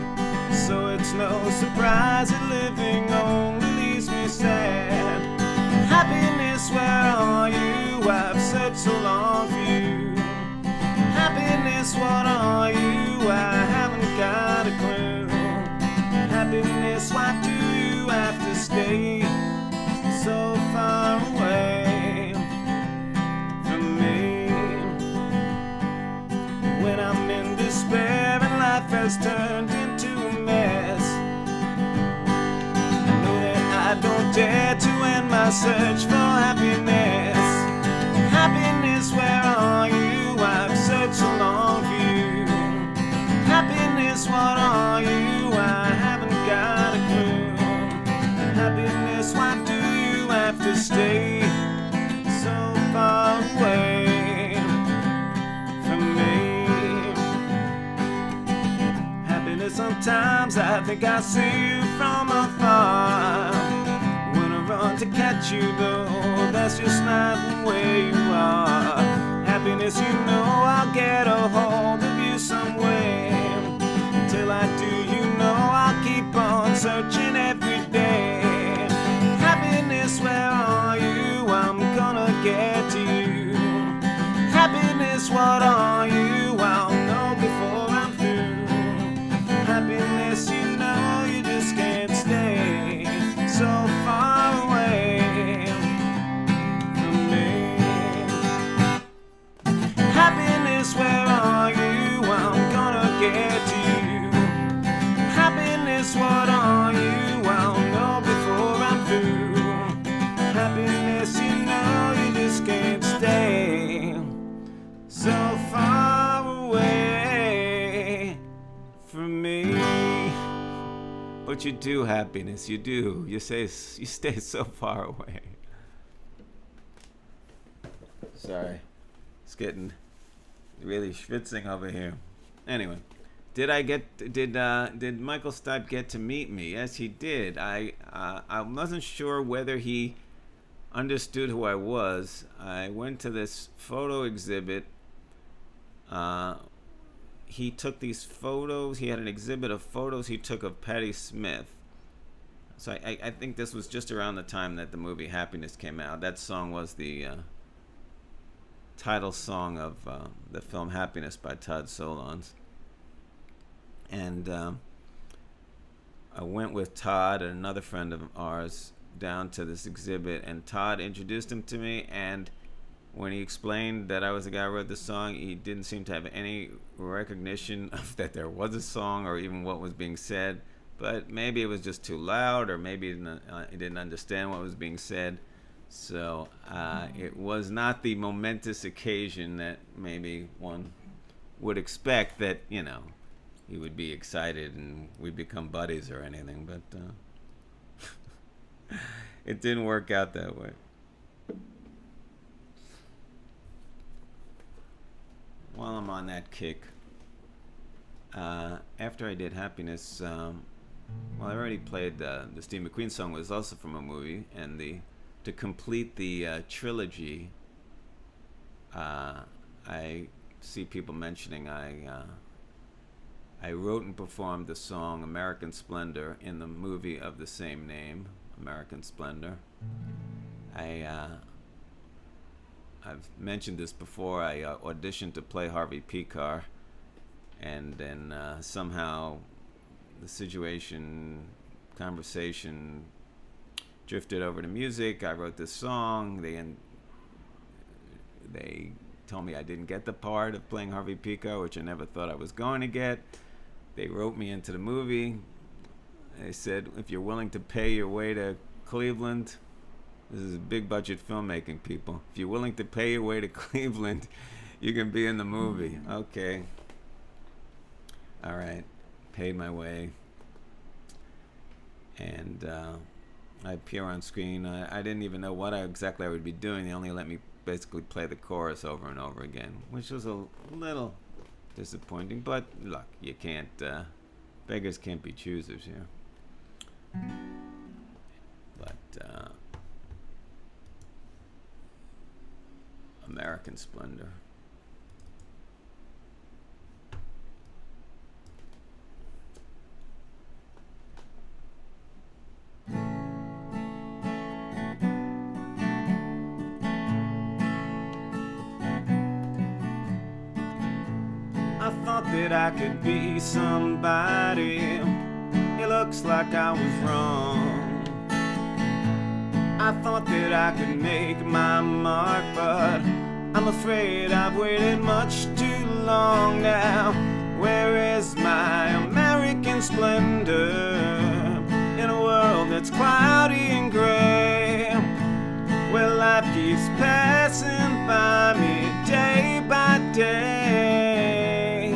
So it's no surprise that living only leaves me sad. Happiness, where are you? I've searched so long for you. Happiness, what are you? I haven't got a clue. Happiness, why do you have to stay so far away from me? When I'm in despair and life has turned into a mess, I know that I don't dare to end my search for happiness. Happiness, where are you? I've searched so long for you. Happiness, what are you? I haven't got a clue. Happiness, why do you have to stay so far away from me? Sometimes I think I see you from afar. When I run to catch you though, that's just not the way you are. Happiness, you know I'll get a hold of you some way. Until I do, you know I'll keep on searching every day. Happiness, where are you? I'm gonna get to you. Happiness, what are you? I'll know before I'm through. Happiness, you know you just can't stay so far away from me. Happiness, where are you? I'm gonna get to you. Happiness, what are you? I'll know before I'm through. Happiness, you know you just can't stay so far away from me. But you do, happiness, you do. You stay so far away. Sorry, it's getting really schwitzing over here. Anyway, did Michael Stipe get to meet me? Yes, he did. I wasn't sure whether he understood who I was. I went to this photo exhibit. He took these photos. He had an exhibit of photos he took of Patti Smith. So I think this was just around the time that the movie Happiness came out. That song was the title song of the film Happiness by Todd Solondz. And I went with Todd and another friend of ours down to this exhibit, and Todd introduced him to me, and when he explained that I was the guy who wrote the song, he didn't seem to have any recognition of that there was a song or even what was being said. But maybe it was just too loud, or maybe he didn't understand what was being said. So it was not the momentous occasion that maybe one would expect, that, you know, he would be excited and we'd become buddies or anything. But it didn't work out that way. While I'm on that kick, after I did Happiness, well, I already played the Steve McQueen song, was also from a movie, and to complete the trilogy, I see people mentioning I wrote and performed the song American Splendor in the movie of the same name, American Splendor. I've mentioned this before. I auditioned to play Harvey Picar, and then somehow the conversation drifted over to music. I wrote this song. They told me I didn't get the part of playing Harvey Picar, which I never thought I was going to get. They wrote me into the movie. They said, if you're willing to pay your way to Cleveland, this is big budget filmmaking, people. If you're willing to pay your way to Cleveland, you can be in the movie. Okay. All right. Paid my way. And I appear on screen. I didn't even know what exactly I would be doing. They only let me basically play the chorus over and over again, which was a little disappointing. But look, you can't, beggars can't be choosers here. But American Splendor. I thought that I could be somebody. It looks like I was wrong. I thought that I could make my mark, but I'm afraid I've waited much too long now. Where is my American splendor in a world that's cloudy and gray, where life keeps passing by me day by day?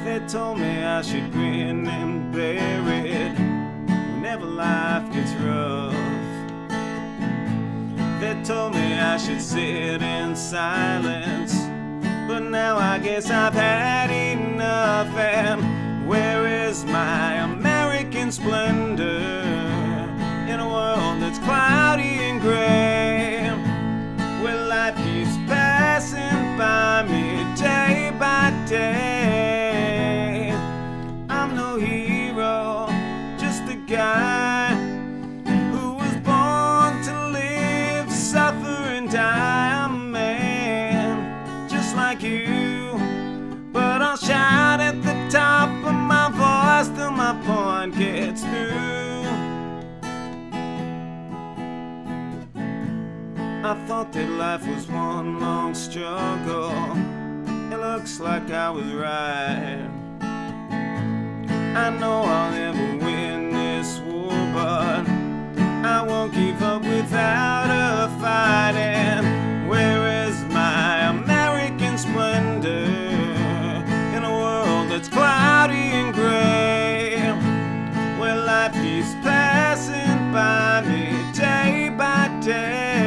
They told me I should grin and bear it whenever life gets rough. They told me I should sit in silence, but now I guess I've had enough. And where is my American splendor in a world that's cloudy and gray, where life keeps passing by me day by day? I'm no hero, just a guy who was born to live, suffer and die. I'm a man just like you, but I'll shout at the top of my voice till my point gets through. I thought that life was one long struggle. It looks like I was right. I know I'll never win this war, but I won't give up without a fight. And where is my American splendor in a world that's cloudy and gray, where life keeps passing by me day by day?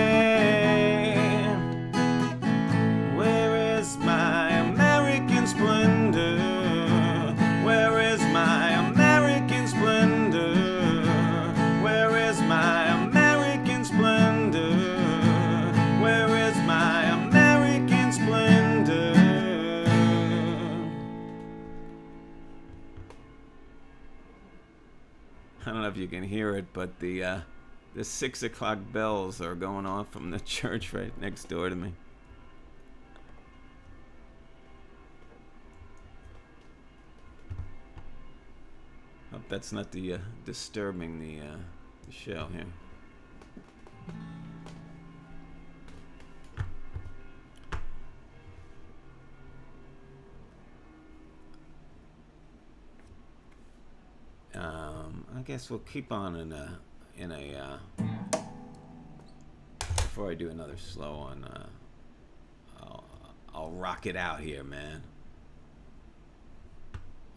Where is my American splendor? Where is my American splendor? Where is my American splendor? Where is my American splendor? I don't know if you can hear it, but the 6 o'clock bells are going off from the church right next door to me. that's not the disturbing the show here. I guess we'll keep on in a before I do another slow one. I'll rock it out here, man.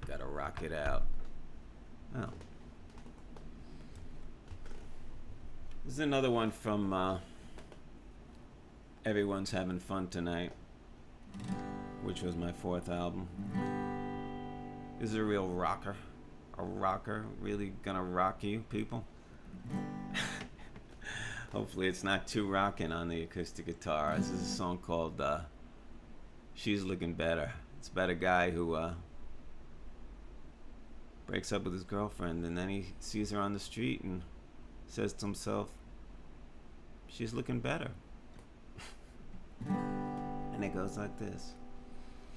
Gotta rock it out. Oh. This is another one from Everyone's Having Fun Tonight, which was my 4th album. This is a real rocker. A rocker, really gonna rock you, people. Hopefully it's not too rocking on the acoustic guitar. This is a song called She's Looking Better. It's about a guy who breaks up with his girlfriend, and then he sees her on the street and says to himself, she's looking better. And it goes like this.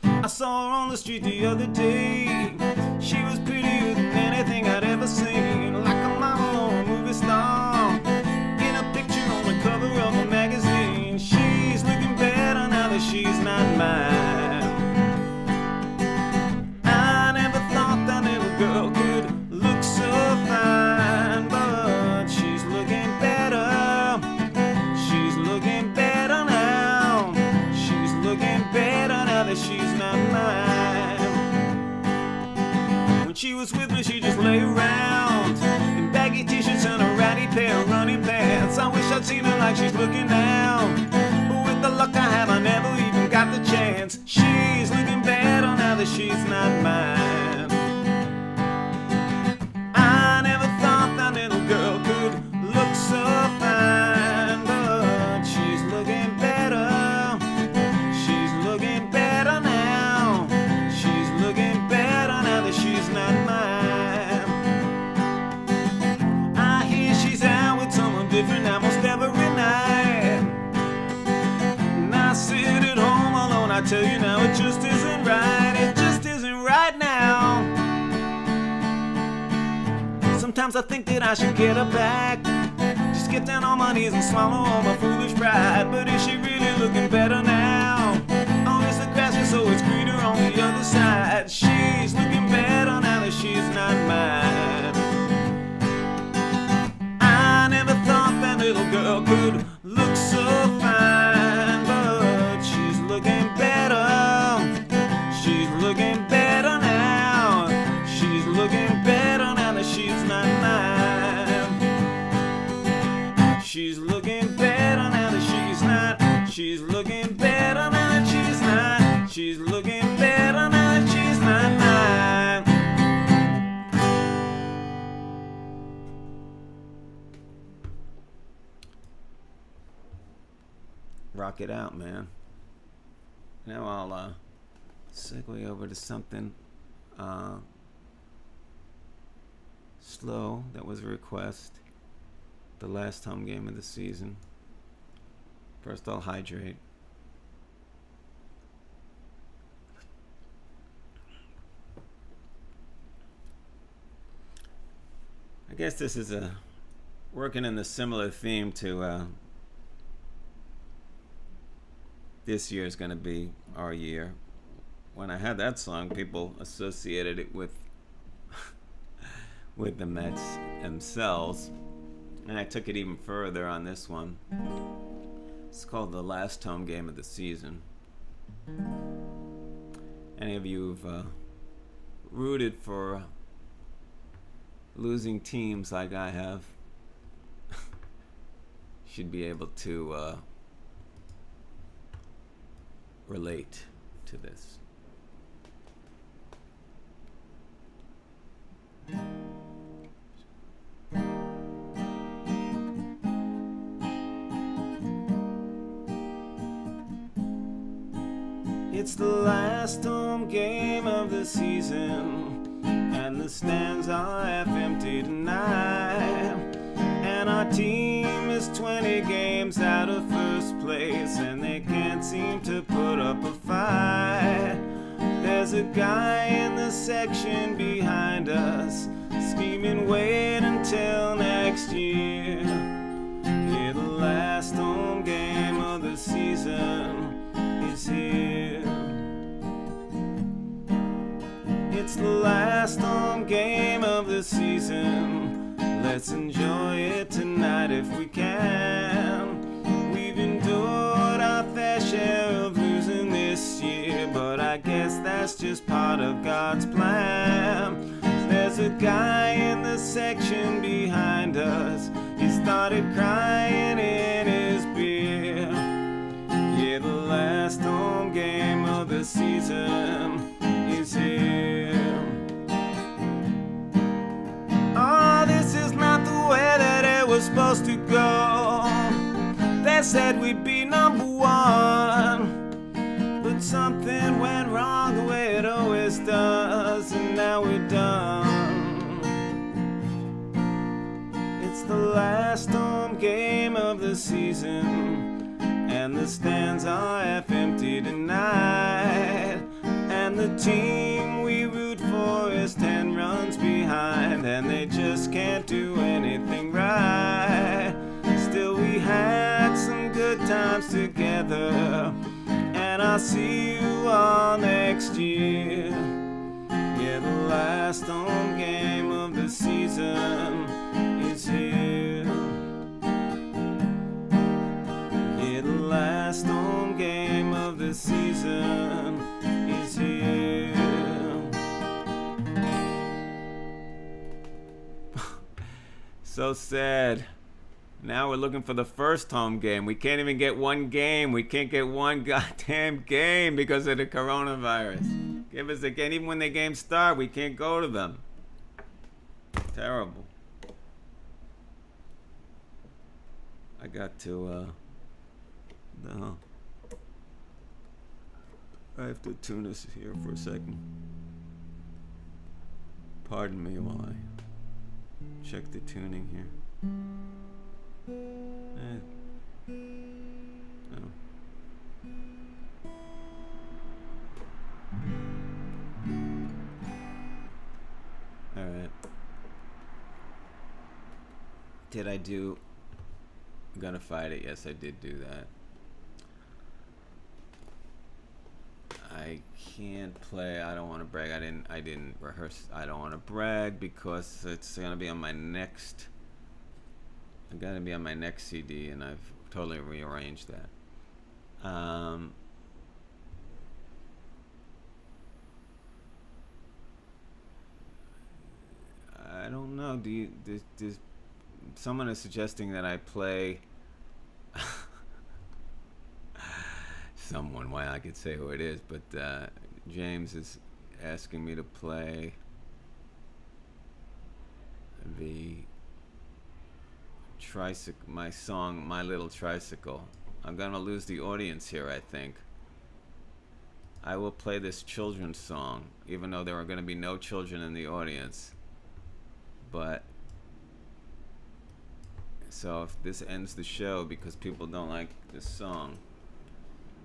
I saw her on the street the other day. She was prettier than anything I'd ever seen, like a model or a movie star in a picture on the cover of a magazine. She's looking better now that she's not mine. I never thought that little girl could look so fine, but she's looking better. She's looking better now. She's looking better now that she's not mine. When she was with me, she just lay around in baggy t-shirts and a ratty pair of running pants. I wish I'd seen her like she's looking now, but with the luck I have, I never even got the chance. She's looking better now that she's not mine. I never thought that little girl could look so fine, but she's looking better. She's looking better now. She's looking better now that she's not mine. I hear she's out with someone different almost every night, and I sit at home alone. I tell you now, it just isn't right. It just isn't right now. Sometimes I think that I should get her back, just get down on my knees and swallow all my foolish pride. But is she really looking better now? Oh, is the grass just so it's greener on the other side? She's looking better now that she's not mine. I never thought that little girl could look so fine, but she's looking better. She's looking better now. She's looking better now that she's not mine. She's looking better now that she's not. She's looking better now that she's not. She's looking better now that she's not mine. Rock it out, man. Now I'll segue over to something slow. That was a request. The last home game of the season. First, I'll hydrate. I guess this is working in the similar theme to this year is going to be our year. When I had that song, people associated it with with the Mets themselves, and I took it even further on this one. It's called The Last Home Game of the Season. Any of you who've rooted for losing teams like I have should be able to relate to this. It's the last home game of the season, and the stands are half empty tonight. And our team is 20 games out of first place, and they can't seem to put up a fight. There's a guy in the section behind us screaming, wait until next year. Yeah, the last home game of the season is here. It's the last home game of the season. Let's enjoy it tonight if we can. We've endured our fair share of losing this year, but I guess that's just part of God's plan. There's a guy in the section behind us. He started crying in his beer. Yeah, the last home game of the season is here. Oh, this is not the way that it was supposed to go. They said we'd be number one, but something went wrong the way it always does, and now we're done. It's the last home game of the season, and the stands are half empty tonight, and the team we root for is 10 runs behind, and they just can't do anything right. Still, we had some good times together, and I'll see you all next year. Yeah, the last home game of the season is here. Yeah, the last home game of the season is here. So sad. Now we're looking for the first home game. We can't even get one game. We can't get one goddamn game because of the coronavirus. Give us a game. Even when the games start, we can't go to them. Terrible. I got to, no. I have to tune us here for a second. Pardon me while I check the tuning here. No. All right. Did I do Gonna Fight It? Yes, I did do that. I can't play. I don't want to brag. I didn't rehearse. I don't want to brag because it's gonna be on my next. I'm gonna be on my next CD, and I've totally rearranged that. I don't know. Does someone is suggesting that I play? Someone, why I could say who it is, but James is asking me to play the tricycle, my song, My Little Tricycle. I'm gonna lose the audience here, I think. I will play this children's song, even though there are gonna be no children in the audience. But, so if this ends the show because people don't like this song.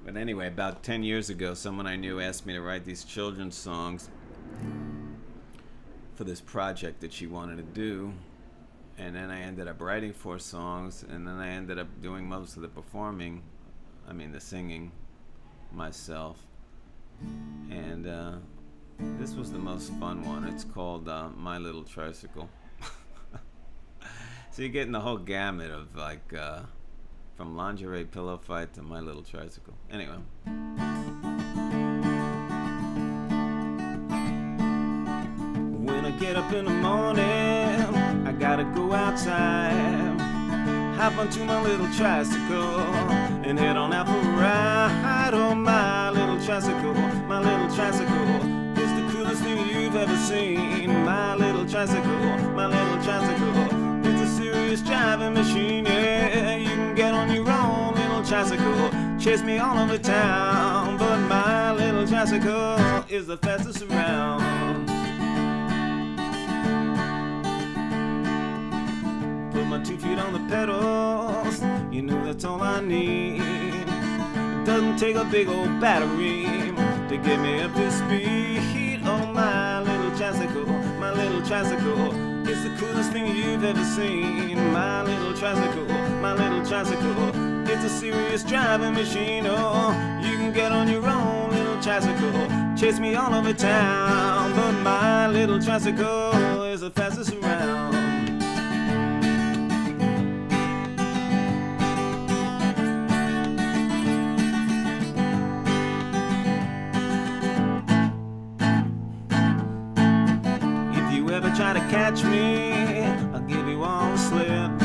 But anyway, about 10 years ago, someone I knew asked me to write these children's songs for this project that she wanted to do. And then I ended up writing 4 songs, and then I ended up doing most of the performing, the singing myself. And this was the most fun one. It's called My Little Tricycle. So you're getting the whole gamut of from Lingerie Pillow Fight to My Little Tricycle. Anyway. When I get up in the morning, I gotta go outside, hop onto my little tricycle, and head on out for a ride. Oh, my little tricycle, my little tricycle is the coolest thing you've ever seen. My little tricycle, my little tricycle, it's a serious driving machine, yeah. You can get on your own little tricycle, chase me all over town, but my little tricycle is the fastest around. Put my 2 feet on the pedals, you know that's all I need. It doesn't take a big old battery to get me up to speed. Oh, my little tricycle It's the coolest thing you've ever seen. My little tricycle, my little tricycle. It's a serious driving machine. Oh, you can get on your own little tricycle, chase me all over town. But my little tricycle is the fastest around. Try to catch me, I'll give you all the slip.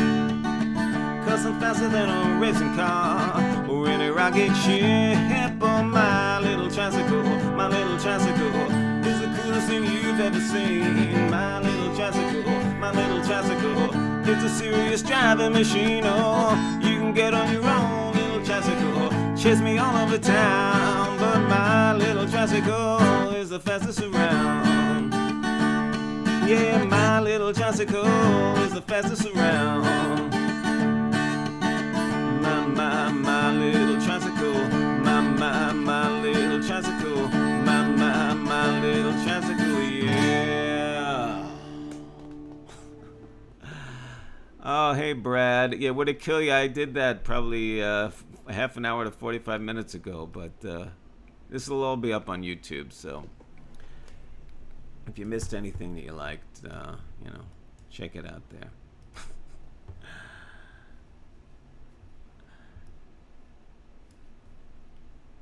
Cause I'm faster than a racing car or any rocket ship. Oh, my little tricycle is the coolest thing you've ever seen. My little tricycle, it's a serious driving machine. Oh, you can get on your own little tricycle, chase me all over town. But my little tricycle is the fastest around. Yeah, my little tricycle is the fastest around. My little tricycle. My little tricycle. My little tricycle, yeah. Oh, hey, Brad. Yeah, would it kill you? I did that probably half an hour to 45 minutes ago, but this will all be up on YouTube, so if you missed anything that you liked, check it out there.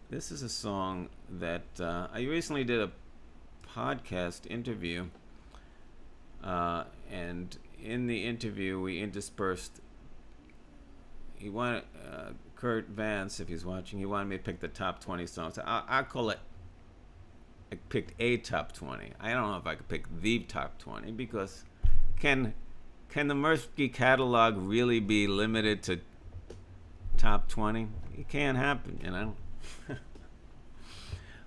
This is a song that I recently did a podcast interview, and in the interview we interspersed. He wanted Kurt Vance, if he's watching, he wanted me to pick the top 20 songs. I'll call it. I picked a top 20. I don't know if I could pick the top 20 because can the Mirsky catalog really be limited to top 20? It can't happen, you know.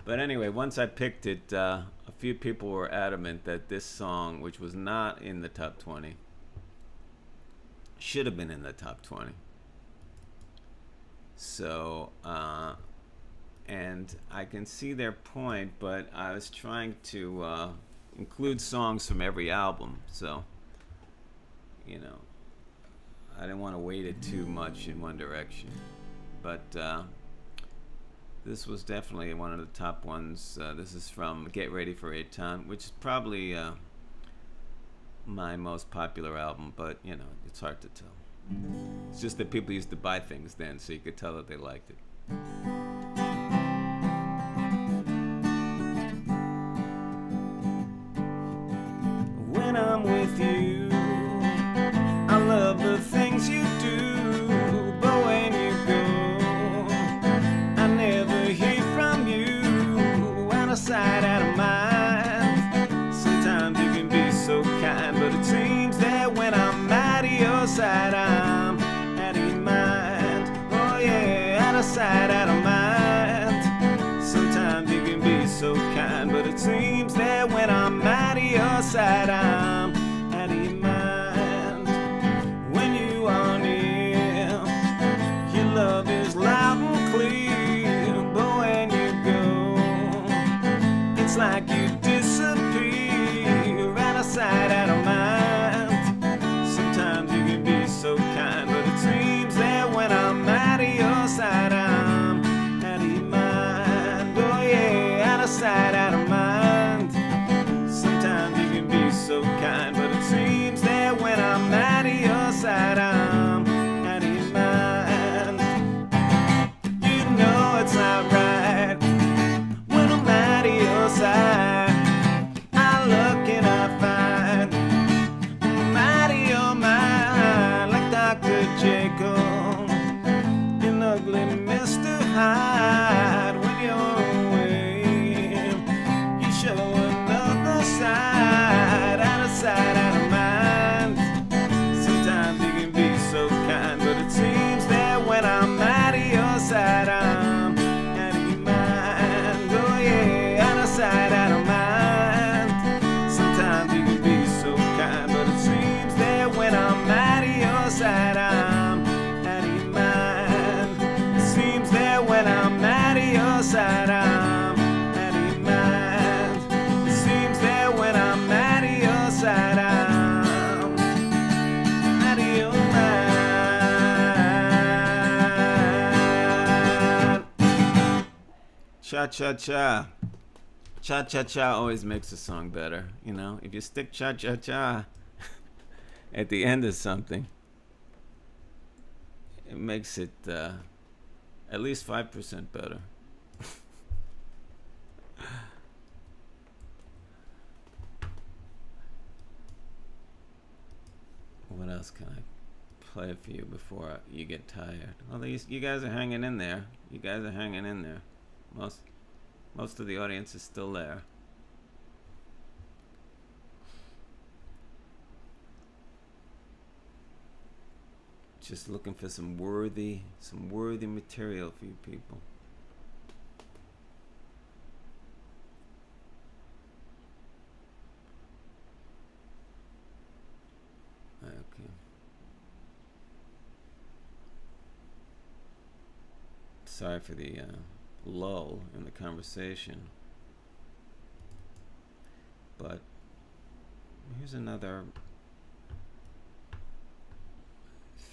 But anyway, once I picked it, a few people were adamant that this song, which was not in the top 20, should have been in the top 20. So, and I can see their point, but I was trying to include songs from every album, so, I didn't want to weight it too much in one direction. But this was definitely one of the top ones. This is from Get Ready for Eytan, which is probably my most popular album, but, it's hard to tell. It's just that people used to buy things then, so you could tell that they liked it. When I'm with you, I love the things you do, but when you go, I never hear from you. Out of sight, out of mind. Sometimes you can be so kind, but it seems that when I'm out of your side, I'm out of your mind. Oh yeah, out of sight, out of mind. Sometimes you can be so kind, but it seems that when I'm out of your side, I'm out of your mind. When you are near, your love is loud and clear, but when you go, it's like you disappear. Out of sight, out of mind. Sometimes you can be so kind, but it seems that when I'm out of your side, I'm out of your mind. Oh yeah, out of sight, out of mind. Sometimes you can be so kind. cha-cha-cha. Cha-cha-cha always makes a song better, you know? If you stick cha-cha-cha at the end of something, it makes it at least 5% better. What else can I play for you before you get tired? Well, you guys are hanging in there. You guys are hanging in there. Most of the audience is still there. Just looking for some worthy material for you people. Okay. Sorry for the lull in the conversation, but here's another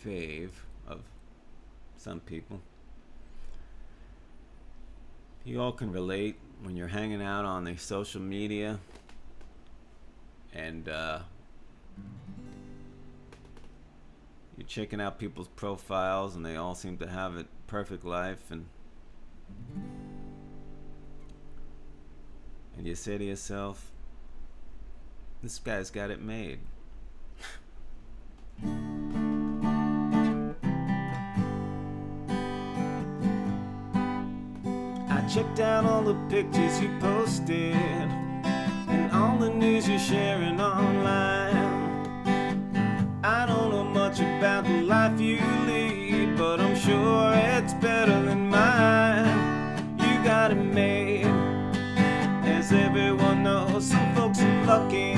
fave of some people. You all can relate when you're hanging out on the social media and you're checking out people's profiles and they all seem to have a perfect life, and you say to yourself, this guy's got it made. I checked out all the pictures you posted and all the news you're sharing online. I don't know much about the life you lead, but I'm sure it's better than mine. You got it made, as everyone knows. Some folks are lucky,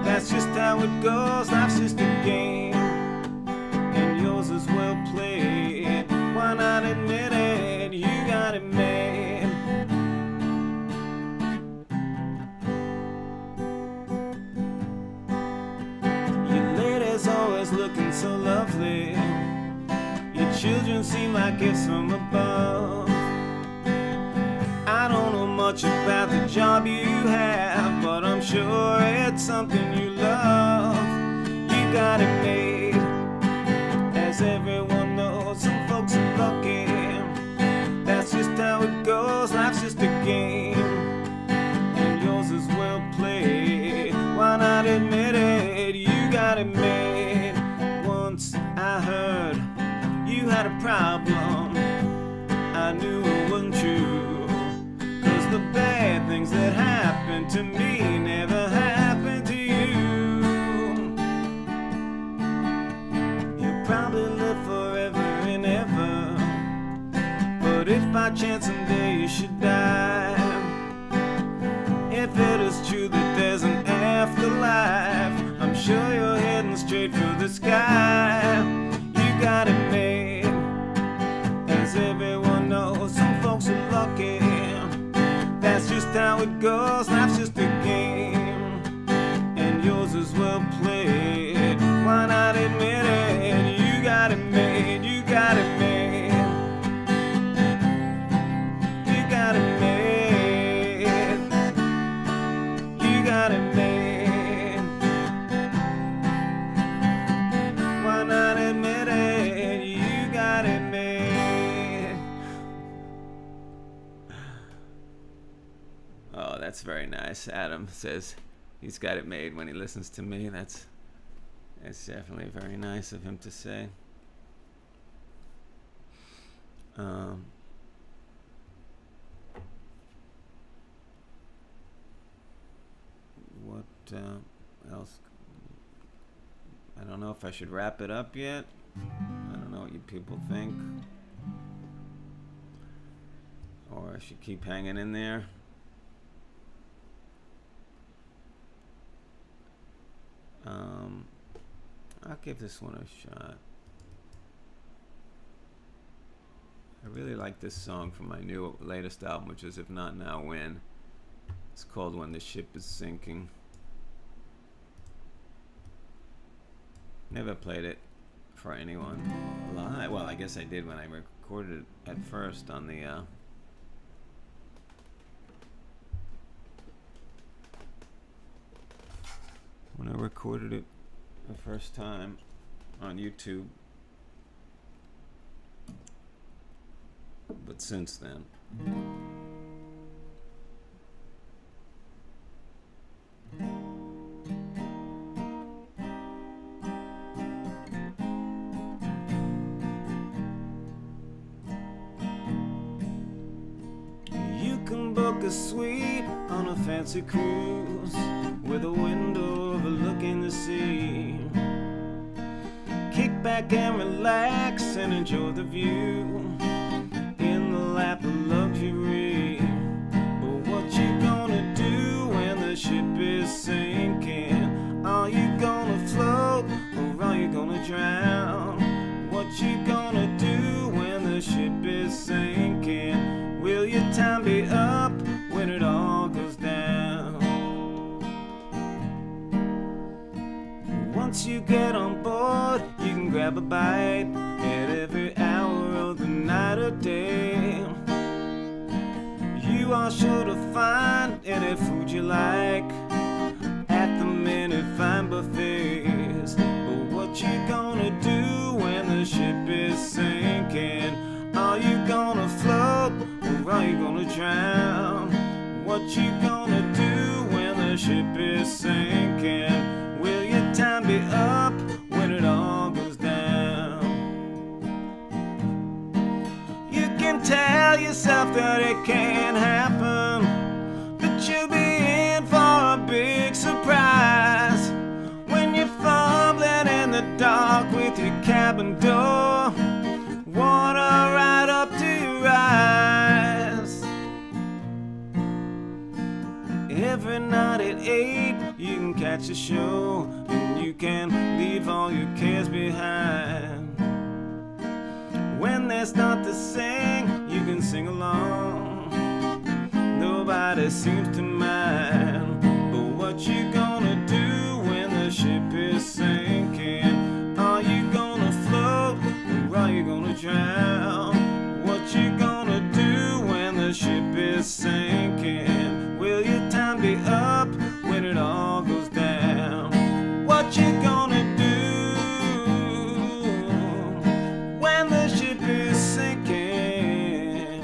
that's just how it goes. Life's just a game, and yours is well played. Why not admit it? You got it made. Always looking so lovely. Your children seem like gifts from above. I don't know much about the job you have, but I'm sure it's something you love. You got it made, as everyone knows. Some folks are lucky, that's just how it goes. Life's just a game, and yours is well played. Why not admit it? You got it made. Once I heard you had a problem, I knew it wasn't true, 'cause the bad things that happened to me never happened to you. You'll probably live forever and ever, but if by chance someday you should die, if it is true that there's an afterlife, I'm sure you're heading straight for the sky. You got it made, as everyone knows. Some folks are lucky, that's just how it goes. Life's just a game, and yours is well played. Why not admit it? You got it made. You got it made. You got it made. You got it made. That's very nice. Adam says he's got it made when he listens to me. That's definitely very nice of him to say. What else? I don't know if I should wrap it up yet. I don't know what you people think. Or I should keep hanging in there. I'll give this one a shot. I really like this song from my new latest album, which is If Not Now When. It's called When the Ship is Sinking. Never played it for anyone live. Well, I guess I did when I recorded it at first on the recorded it the first time on YouTube. But since then, you can book a suite on a fancy cruise with a window overlooking the sea. Kick back and relax and enjoy the view in the lap of luxury. But what you gonna do when the ship is sinking? Are you gonna float or are you gonna drown? What you gonna do when the ship is sinking? Will your time be up when it all goes down? Once you get on board, you can grab a bite at every hour of the night or day. You are sure to find any food you like at the many fine buffets. But what you gonna do when the ship is sinking? Are you gonna float or are you gonna drown? What you gonna do when the ship is sinking? Will your time be up when it all goes down? You can tell yourself that it can't happen, but you'll be in for a big surprise when you're fumbling in the dark with your cabin door, water right up to your eyes. Every night at 8 you can catch a show and you can leave all your cares behind. When they start to sing, you can sing along. Nobody seems to mind. But what you gonna do when the ship is sinking? Are you gonna float or are you gonna drown? What you gonna do when the ship is sinking? Will your time be up when it all goes down? What you gonna do when the ship is sinking?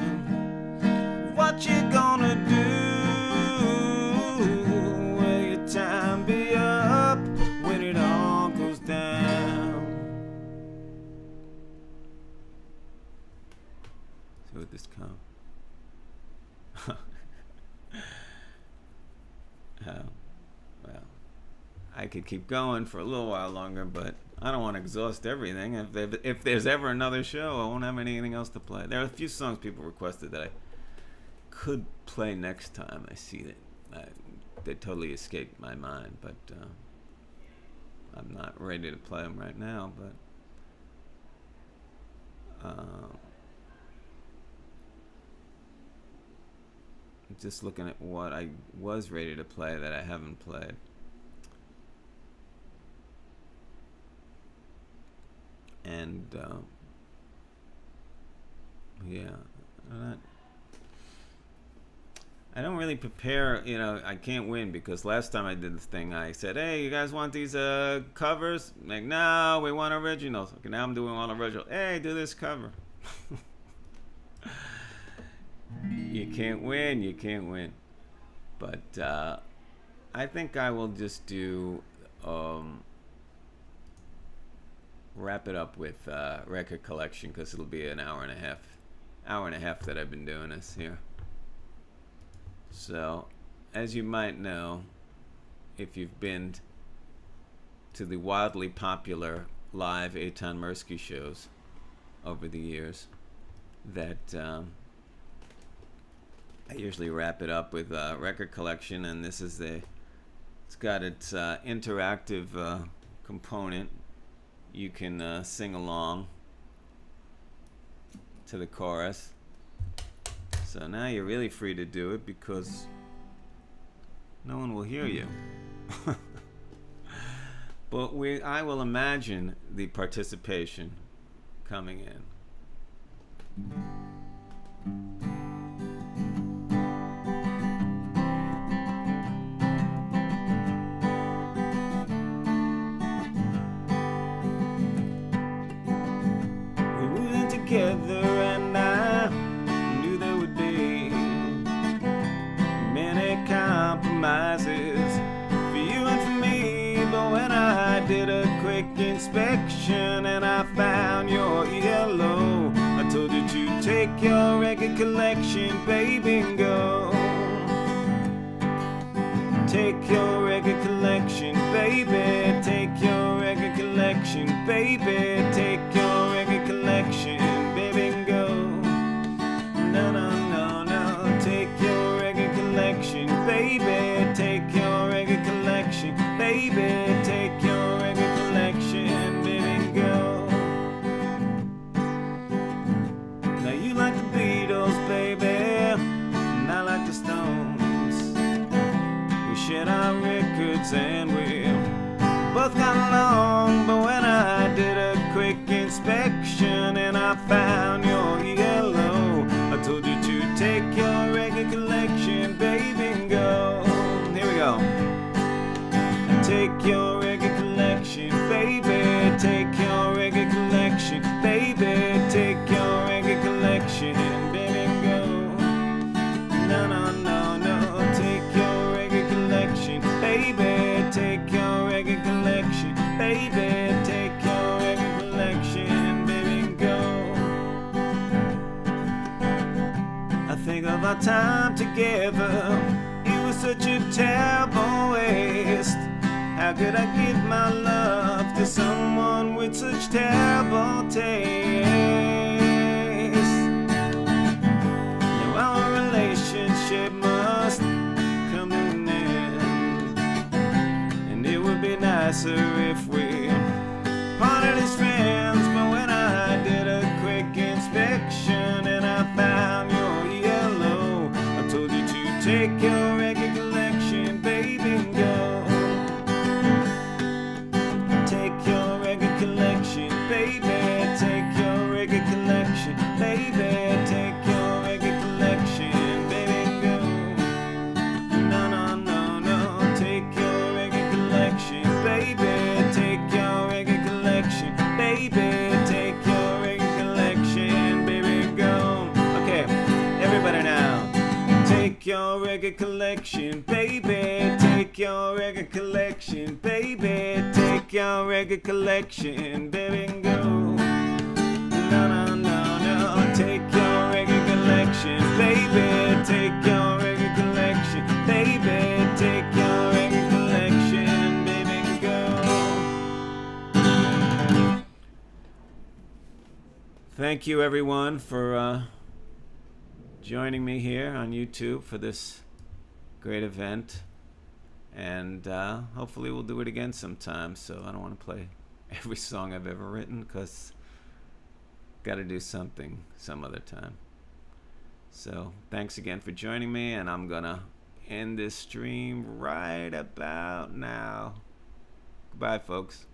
What you gonna do? Will your time be up when it all goes down? See what this comes. Well, I could keep going for a little while longer, but I don't want to exhaust everything. If there's ever another show, I won't have anything else to play. There are a few songs people requested that I could play next time. I see that they totally escaped my mind, but I'm not ready to play them right now. But just looking at what I was ready to play that I haven't played. And yeah, I don't really prepare, I can't win because last time I did this thing, I said, hey, you guys want these covers? Like, no, we want originals. Okay, now I'm doing one original. Hey, do this cover. You can't win. But I think I will just do wrap it up with record collection because it'll be an hour and a half that I've been doing this here. So, as you might know, if you've been to the wildly popular live Eytan Mirsky shows over the years, that I usually wrap it up with record collection, and this is it's got its interactive component. You can sing along to the chorus. So now you're really free to do it because no one will hear you. But I will imagine the participation coming in. together, and I knew there would be many compromises for you and for me. But when I did a quick inspection and I found your ELO, I told you to take your record collection, baby, and go. Take your record collection, baby. Take your record collection, baby. Take your record collection, baby, and go. No, no, no, no. Take your record collection, baby. Take your record collection, baby. Take your record collection, baby, and go. Now you like the Beatles, baby, and I like the Stones. Shared our records and we both got along. But when I did a quick inspection and I found your ELO, I told you to take your record collection, baby, and go. Here we go. Take your record collection, baby. Take your record collection, baby. Take your record collection, baby, and go. No, no, no, no. Take your record collection, baby. Take your record collection, baby. Take your record collection, baby, and go. I think of our time together. It was such a terrible waste. How could I give my love to someone with such terrible taste? Now our relationship must come to an end, and it would be nicer if we parted as friends. But when I did a quick inspection and I found your ELO, I told you to take your record collection, baby, and go. Take your record collection, baby. Take your record collection, baby. Take your record collection, baby, and go. No, no, no, no. Take your record collection, baby. Take your record collection, baby. Take your record collection, baby, and go. Okay, everybody now. Take your record collection, baby. Take your record collection, baby. Take your record collection, baby, and go. No, no, no, no. Take your record collection, baby. Take your record collection, baby. Take your record collection, baby, and go. Thank you, everyone, for joining me here on YouTube for this great event. And hopefully we'll do it again sometime. So I don't want to play every song I've ever written, because got to do something some other time. So thanks again for joining me, and I'm gonna end this stream right about now. Goodbye, folks.